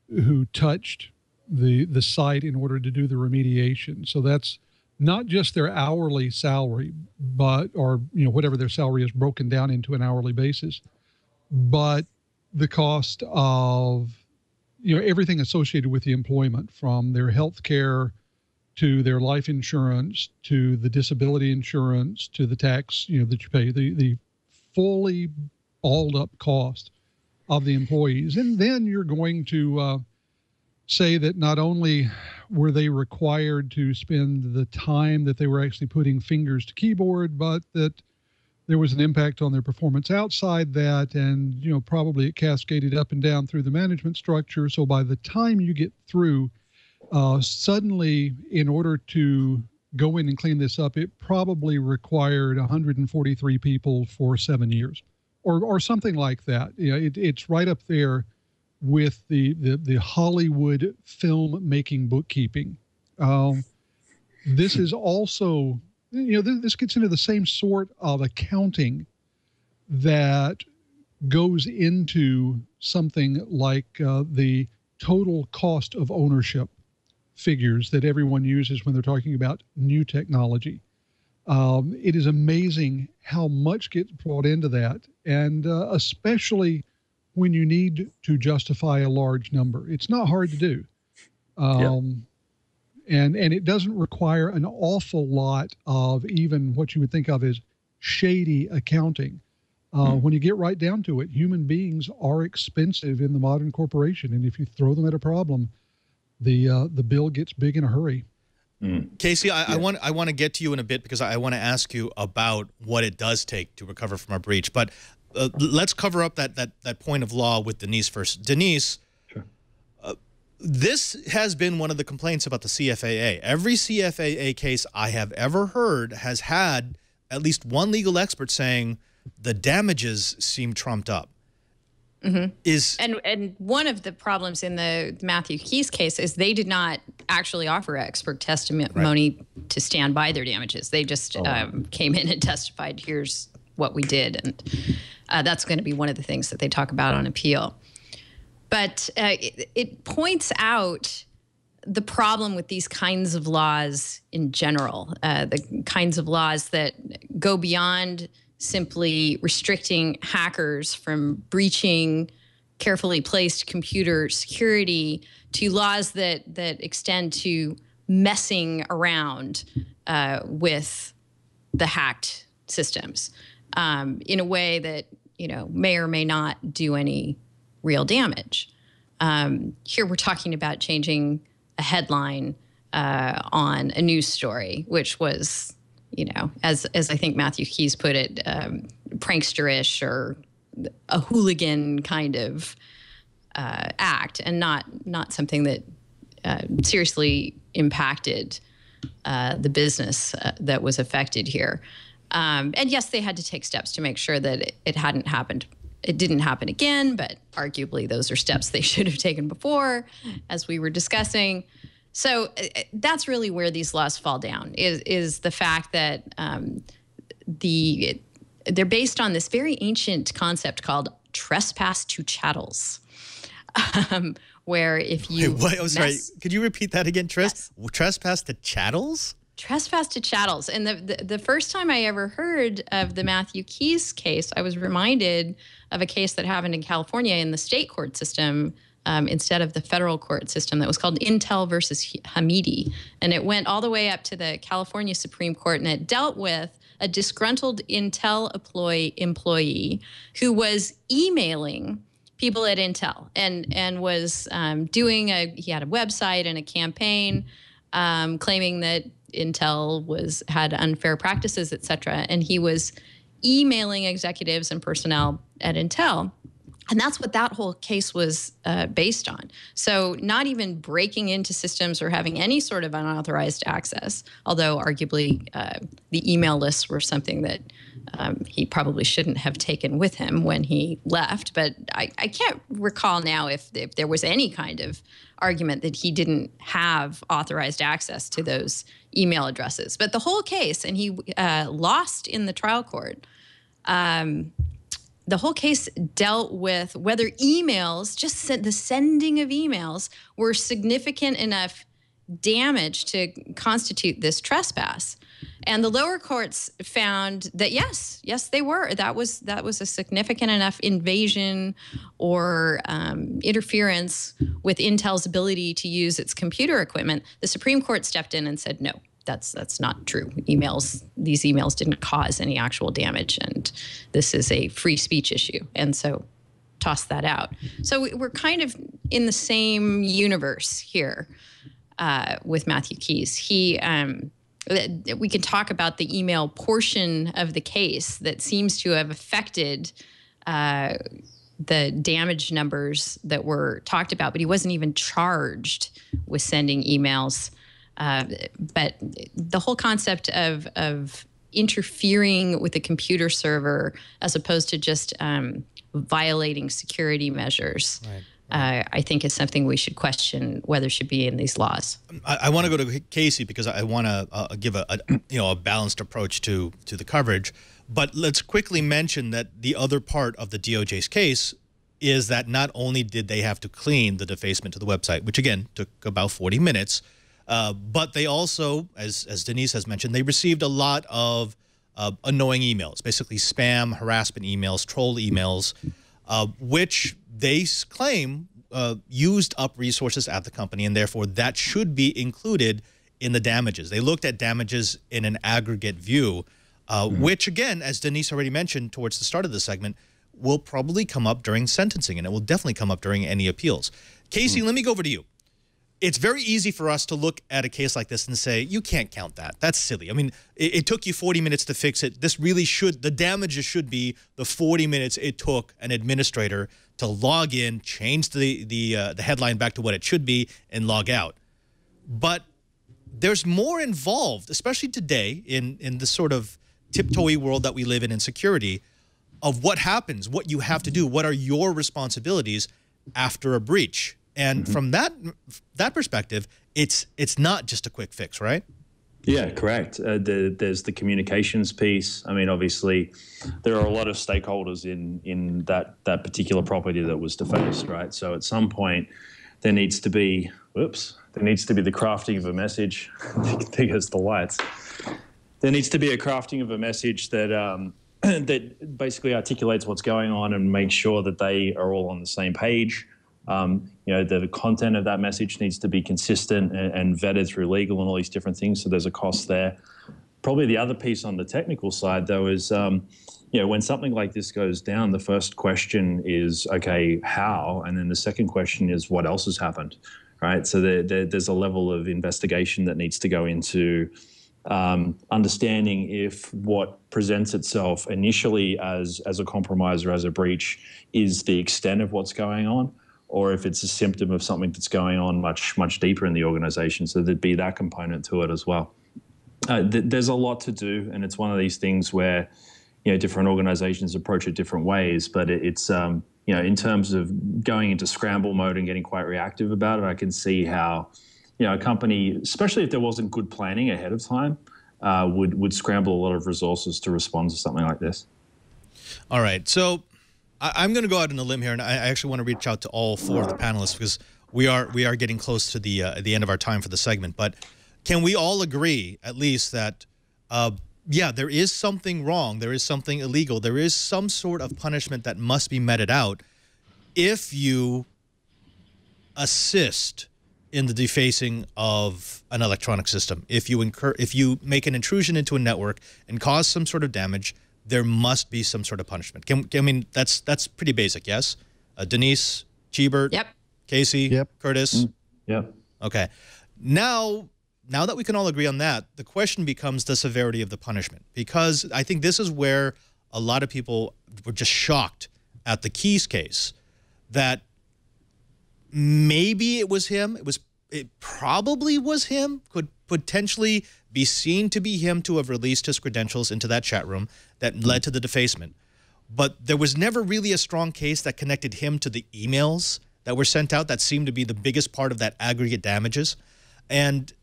who touched the site in order to do the remediation. So that's not just their hourly salary, or whatever their salary is broken down into an hourly basis, but the cost of everything associated with the employment, from their health care to their life insurance to the disability insurance to the tax that you pay, the fully balled up cost of the employees. And then you're going to say that not only were they required to spend the time that they were actually putting fingers to keyboard, but that there was an impact on their performance outside that, and probably it cascaded up and down through the management structure. So by the time you get through, suddenly, in order to go in and clean this up, it probably required 143 people for 7 years, or something like that. It's right up there with the Hollywood film making bookkeeping. This is also, this gets into the same sort of accounting that goes into something like the total cost of ownership figures that everyone uses when they're talking about new technology. It is amazing how much gets brought into that, and especially when you need to justify a large number. It's not hard to do. And it doesn't require an awful lot of even what you would think of as shady accounting. When you get right down to it, human beings are expensive in the modern corporation, and if you throw them at a problem, the bill gets big in a hurry. Casey, I want to get to you in a bit because I want to ask you about what it does take to recover from a breach. But let's cover up that point of law with Denise first. Denise, sure. This has been one of the complaints about the CFAA. Every CFAA case I have ever heard has had at least one legal expert saying the damages seem trumped up. And one of the problems in the Matthew Keys case is they did not actually offer expert testimony to stand by their damages. They just came in and testified, here's what we did. And that's going to be one of the things that they talk about on appeal. But it points out the problem with these kinds of laws in general, the kinds of laws that go beyond simply restricting hackers from breaching carefully placed computer security to laws that extend to messing around with the hacked systems in a way that may or may not do any real damage. Here we're talking about changing a headline on a news story, which was, as I think Matthew Keys put it, pranksterish or a hooligan kind of act, and not something that seriously impacted the business that was affected here. And yes, they had to take steps to make sure that it hadn't happened. It didn't happen again, but arguably those are steps they should have taken before, as we were discussing. So that's really where these laws fall down, is the fact that they're based on this very ancient concept called trespass to chattels, where if you sorry, could you repeat that again? Yes. Trespass to chattels? Trespass to chattels. And the first time I ever heard of the Matthew Keys case, I was reminded of a case that happened in California in the state court system instead of the federal court system, that was called Intel versus Hamidi. And it went all the way up to the California Supreme Court, and it dealt with a disgruntled Intel employee who was emailing people at Intel and was he had a website and a campaign claiming that Intel had unfair practices, et cetera. And he was emailing executives and personnel at Intel. And that's what that whole case was based on. So not even breaking into systems or having any sort of unauthorized access, although arguably the email lists were something that he probably shouldn't have taken with him when he left. But I can't recall now if there was any kind of argument that he didn't have authorized access to those email addresses. But the whole case, and he lost in the trial court, the whole case dealt with whether emails, just the sending of emails, were significant enough damage to constitute this trespass. And the lower courts found that yes, they were. That was a significant enough invasion or interference with Intel's ability to use its computer equipment. The Supreme Court stepped in and said, no, that's not true. These emails didn't cause any actual damage, and this is a free speech issue. And so toss that out. So we're kind of in the same universe here with Matthew Keys. We can talk about the email portion of the case that seems to have affected the damage numbers that were talked about, but he wasn't even charged with sending emails. But the whole concept of interfering with the computer server as opposed to just violating security measures, I think is something we should question whether it should be in these laws. I want to go to Casey because I want to give a balanced approach to the coverage. But let's quickly mention that the other part of the DOJ's case is that not only did they have to clean the defacement to the website, which again took about 40 minutes, but they also, as Denise has mentioned, they received a lot of annoying emails, basically spam, harassment emails, troll emails, which they claim used up resources at the company, and therefore that should be included in the damages. They looked at damages in an aggregate view, which again, as Denise already mentioned towards the start of the segment, will probably come up during sentencing, and it will definitely come up during any appeals. Casey, let me go over to you. It's very easy for us to look at a case like this and say, you can't count that. That's silly. I mean, it took you 40 minutes to fix it. This really should, the damages should be the 40 minutes it took an administrator to log in, change the headline back to what it should be, and log out. But there's more involved, especially today in the sort of tiptoey world that we live in security, of what happens, what you have to do, what are your responsibilities after a breach. And from that perspective, it's not just a quick fix, right? Yeah, correct. There's the communications piece. I mean, obviously, there are a lot of stakeholders in that particular property that was defaced, right? So at some point, there needs to be the crafting of a message. Big as the lights. There needs to be a crafting of a message that that basically articulates what's going on and makes sure that they are all on the same page. The content of that message needs to be consistent and vetted through legal and all these different things. So there's a cost there. Probably the other piece on the technical side, though, is, when something like this goes down, the first question is, okay, how? And then the second question is, what else has happened, right? So there's a level of investigation that needs to go into understanding if what presents itself initially as a compromise or as a breach is the extent of what's going on, or if it's a symptom of something that's going on much, much deeper in the organization. So there'd be that component to it as well. There's a lot to do, and it's one of these things where different organizations approach it different ways, but it's in terms of going into scramble mode and getting quite reactive about it, I can see how a company, especially if there wasn't good planning ahead of time, would scramble a lot of resources to respond to something like this. All right, so I'm going to go out on a limb here, and I actually want to reach out to all four of the panelists because we are getting close to the end of our time for the segment. But can we all agree, at least, that yeah, there is something wrong, there is something illegal, there is some sort of punishment that must be meted out if you assist in the defacing of an electronic system. If you make an intrusion into a network and cause some sort of damage, there must be some sort of punishment. I mean, that's pretty basic, yes? Denise, Chee, yep. Casey, yep. Curtis? Yep. Okay. Now that we can all agree on that, the question becomes the severity of the punishment, because I think this is where a lot of people were just shocked at the Keys case, that maybe it was him. It probably was him. Could potentially be seen to be him to have released his credentials into that chat room that led to the defacement. But there was never really a strong case that connected him to the emails that were sent out that seemed to be the biggest part of that aggregate damages. And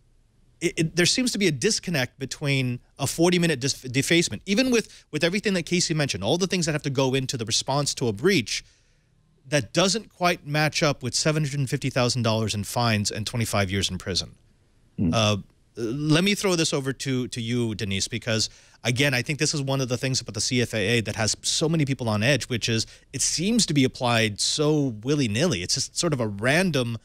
there seems to be a disconnect between a 40-minute defacement, even with everything that Casey mentioned, all the things that have to go into the response to a breach, that doesn't quite match up with $750,000 in fines and 25 years in prison. Let me throw this over to you, Denise, because, again, I think this is one of the things about the CFAA that has so many people on edge, which is it seems to be applied so willy-nilly. It's just sort of a random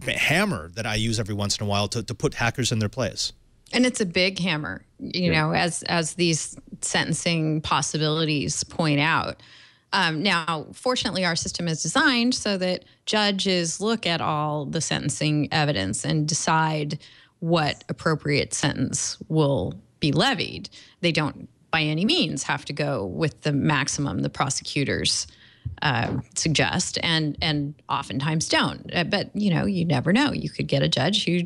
hammer that I use every once in a while to put hackers in their place. And it's a big hammer, you know, as these sentencing possibilities point out. Now, fortunately, our system is designed so that judges look at all the sentencing evidence and decide what appropriate sentence will be levied. They don't, by any means, have to go with the maximum the prosecutors suggest, and oftentimes don't. But, you know, you never know. You could get a judge who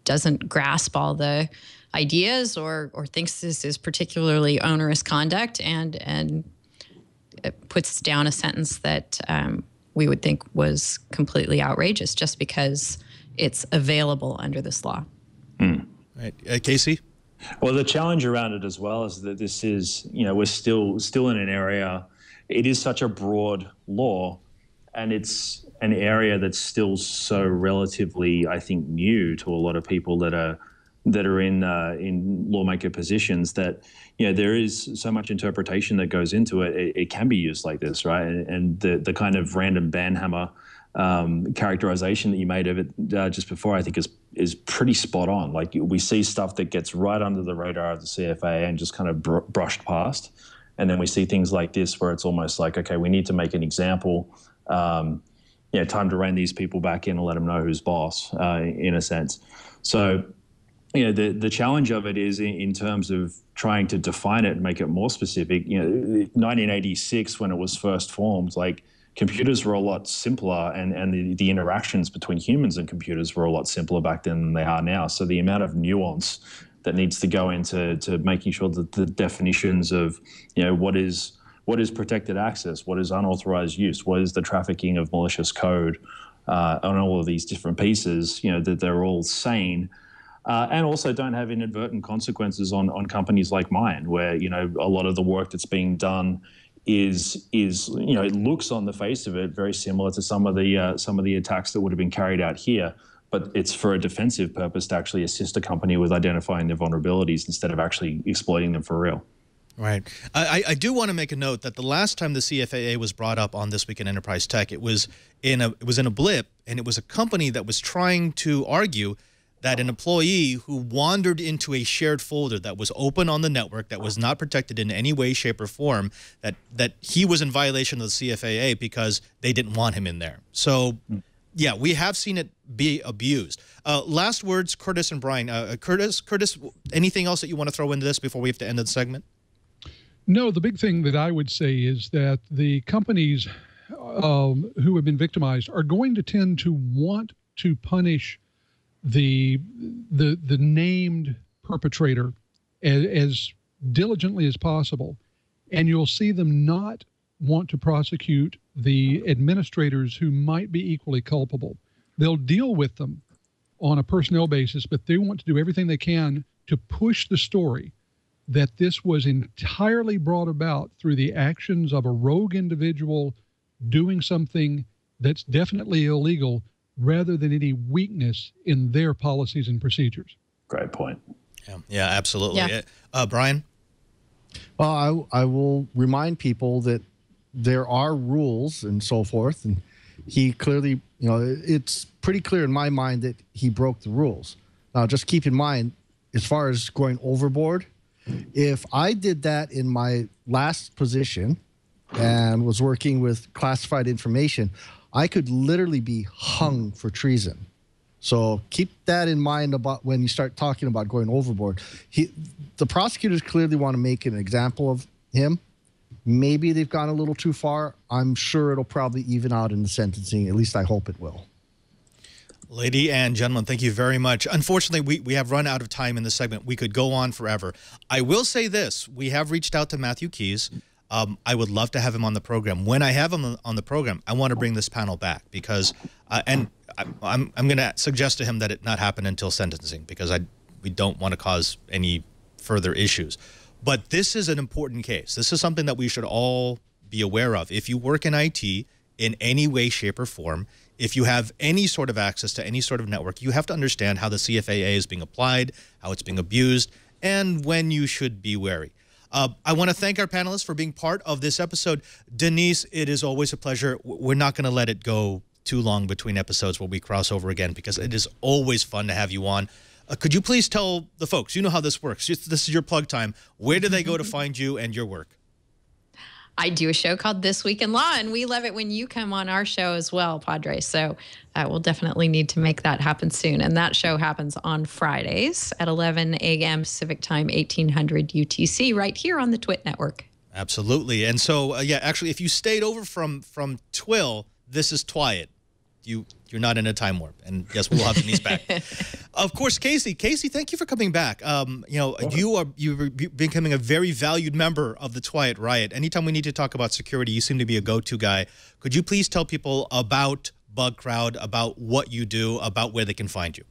doesn't grasp all the ideas or thinks this is particularly onerous conduct and it puts down a sentence that we would think was completely outrageous just because it's available under this law. Right. Casey? Well, the challenge around it as well is that this is, you know, we're still in an area, it is such a broad law, and it's an area that's still so relatively, I think, new to a lot of people that are in lawmaker positions, that, you know, there is so much interpretation that goes into it. It can be used like this, right? And the kind of random banhammer characterization that you made of it just before, I think is pretty spot on. Like, we see stuff that gets right under the radar of the CFAA and just kind of brushed past. And then we see things like this where it's almost like, okay, we need to make an example. You know, time to rein these people back in and let them know who's boss, in a sense. So, you know, the challenge of it is in terms of trying to define it and make it more specific. You know, 1986, when it was first formed, like, computers were a lot simpler, and the interactions between humans and computers were a lot simpler back then than they are now. So the amount of nuance that needs to go into making sure that the definitions of, you know, what is protected access, what is unauthorized use, what is the trafficking of malicious code, on all of these different pieces, you know, that they're all sane. And also don't have inadvertent consequences on companies like mine, where, you know, a lot of the work that's being done is you know, it looks on the face of it very similar to some of the attacks that would have been carried out here, but it's for a defensive purpose to actually assist a company with identifying their vulnerabilities instead of actually exploiting them for real. Right. I do want to make a note that the last time the CFAA was brought up on This Week in Enterprise Tech, it was in a blip, and it was a company that was trying to argue that an employee who wandered into a shared folder that was open on the network, that was not protected in any way, shape, or form, that he was in violation of the CFAA because they didn't want him in there. So, yeah, we have seen it be abused. Last words, Curtis and Brian. Curtis, anything else that you want to throw into this before we have to end the segment? No, the big thing that I would say is that the companies who have been victimized are going to tend to want to punish the named perpetrator as diligently as possible, and you'll see them not want to prosecute the administrators who might be equally culpable. They'll deal with them on a personnel basis, but they want to do everything they can to push the story that this was entirely brought about through the actions of a rogue individual doing something that's definitely illegal, rather than any weakness in their policies and procedures. Great point. Yeah, absolutely. Yeah. Brian? Well, I will remind people that there are rules and so forth, and he clearly, it's pretty clear in my mind that he broke the rules. Now, just keep in mind, as far as going overboard, if I did that in my last position and was working with classified information, I could literally be hung for treason. So keep that in mind about when you start talking about going overboard. The prosecutors clearly want to make an example of him. Maybe they've gone a little too far. I'm sure it'll probably even out in the sentencing. At least I hope it will. Lady and gentlemen, thank you very much. Unfortunately, we have run out of time in this segment. We could go on forever. I will say this. We have reached out to Matthew Keys. I would love to have him on the program. When I have him on the program, I want to bring this panel back because, I'm going to suggest to him that it not happen until sentencing because we don't want to cause any further issues. But this is an important case. This is something that we should all be aware of. If you work in IT in any way, shape, or form, if you have any sort of access to any sort of network, you have to understand how the CFAA is being applied, how it's being abused, and when you should be wary. I want to thank our panelists for being part of this episode. Denise, it is always a pleasure. We're not going to let it go too long between episodes where we cross over again because it is always fun to have you on. Could you please tell the folks, you know how this works. This is your plug time. Where do they go to find you and your work? I do a show called This Week in Law, and we love it when you come on our show as well, Padre. So we'll definitely need to make that happen soon. And that show happens on Fridays at 11 a.m. Pacific Time, 1800 UTC, right here on the TWiL network. Absolutely. And so, yeah, actually, if you stayed over from TWiL, this is TWiL. You're not in a time warp. And yes, we'll have Denise back. Of course, Casey, thank you for coming back. You're becoming a very valued member of the TWiL Riot. Anytime we need to talk about security, you seem to be a go-to guy. Could you please tell people about Bugcrowd, about what you do, about where they can find you?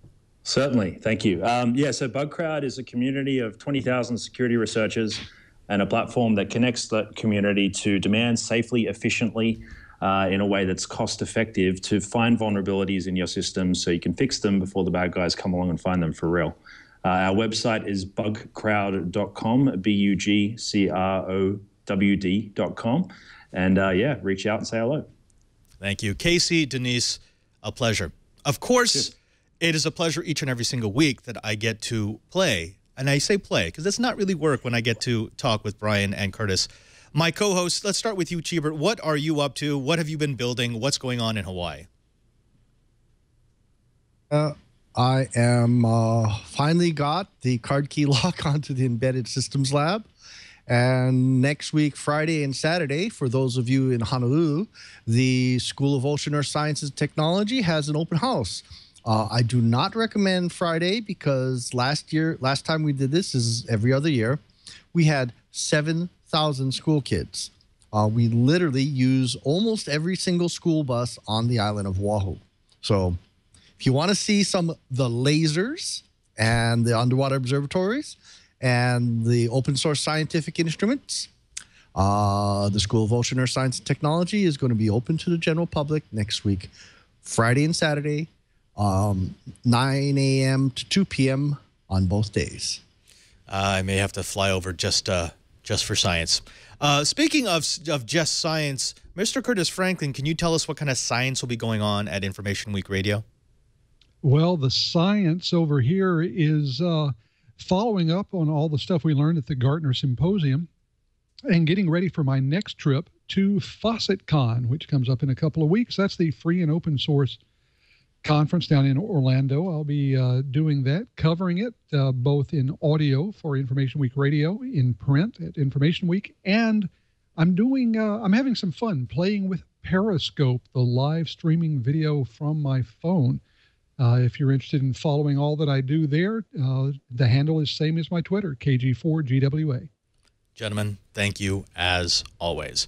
Certainly. Thank you. So Bugcrowd is a community of 20,000 security researchers and a platform that connects that community to demand safely, efficiently, in a way that's cost-effective to find vulnerabilities in your system so you can fix them before the bad guys come along and find them for real. Our website is bugcrowd.com, bugcrowd.com. And reach out and say hello. Thank you. Casey, Denise, a pleasure. Of course, It is a pleasure each and every single week that I get to play. And I say play because it's not really work when I get to talk with Brian and Curtis. My co-host, let's start with you, Cheebert. What are you up to? What have you been building? What's going on in Hawaii? I am finally got the card key lock onto the embedded systems lab. And next week, Friday and Saturday, for those of you in Honolulu, the School of Ocean Earth Sciences and Technology has an open house. I do not recommend Friday because last time we did this is every other year. We had 7,000 school kids. We literally use almost every single school bus on the island of Oahu. So if you want to see some of the lasers and the underwater observatories and the open source scientific instruments, the School of Ocean Earth Science and Technology is going to be open to the general public next week, Friday and Saturday, 9 a.m. to 2 p.m. on both days. I may have to fly over just for science. Speaking of just science, Mr. Curtis Franklin, can you tell us what kind of science will be going on at Information Week Radio? Well, the science over here is following up on all the stuff we learned at the Gartner Symposium and getting ready for my next trip to FaucetCon, which comes up in a couple of weeks. That's the free and open source conference down in Orlando. I'll be doing that, covering it both in audio for Information Week Radio, in print at Information Week, and I'm having some fun playing with Periscope, the live streaming video from my phone. If you're interested in following all that I do there, the handle is same as my Twitter, KG4GWA. Gentlemen, thank you as always.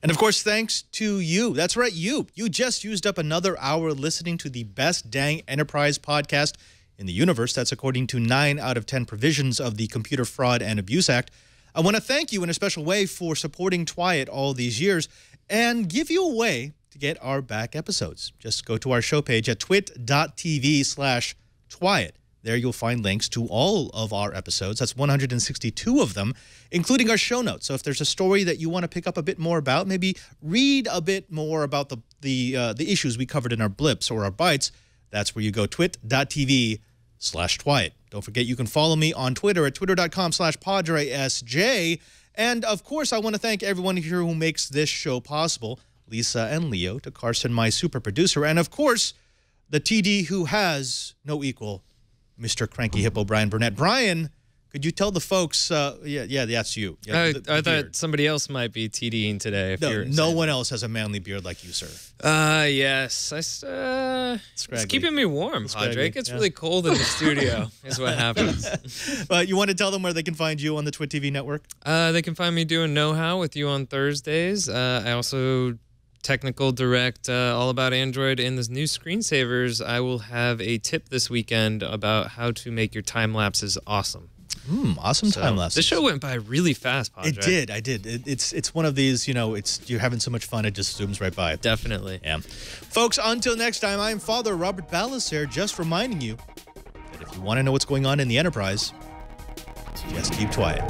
And of course, thanks to you. That's right, you. You just used up another hour listening to the best dang enterprise podcast in the universe. That's according to 9 out of 10 provisions of the Computer Fraud and Abuse Act. I want to thank you in a special way for supporting TWiL all these years and give you a way to get our back episodes. Just go to our show page at twit.tv/TWiL. There you'll find links to all of our episodes. That's 162 of them, including our show notes. So if there's a story that you want to pick up a bit more about, maybe read a bit more about the issues we covered in our blips or our bites, that's where you go, twit.tv/TWiL. Don't forget you can follow me on Twitter at twitter.com/PadreSJ. And of course, I want to thank everyone here who makes this show possible. Lisa and Leo, to Carson, my super producer, and of course, the TD who has no equal, Mr. Cranky Hippo, Brian Burnett. Brian, could you tell the folks, yeah, that's you. Yeah, I thought somebody else might be TDing today. No one else has a manly beard like you, sir. Yes. It's keeping me warm, Padre. It gets really cold in the studio is what happens. You want to tell them where they can find you on the TWiT TV network? They can find me doing Know-How with you on Thursdays. I also technical direct all about Android and the new screensavers. I will have a tip this weekend about how to make your time lapses awesome. Awesome time lapses. The show went by really fast, Padre. It did. I did. It's one of these, you're having so much fun, it just zooms right by. Definitely. Yeah. Folks, until next time, I'm Father Robert Ballecer, just reminding you that if you want to know what's going on in the enterprise, just keep quiet.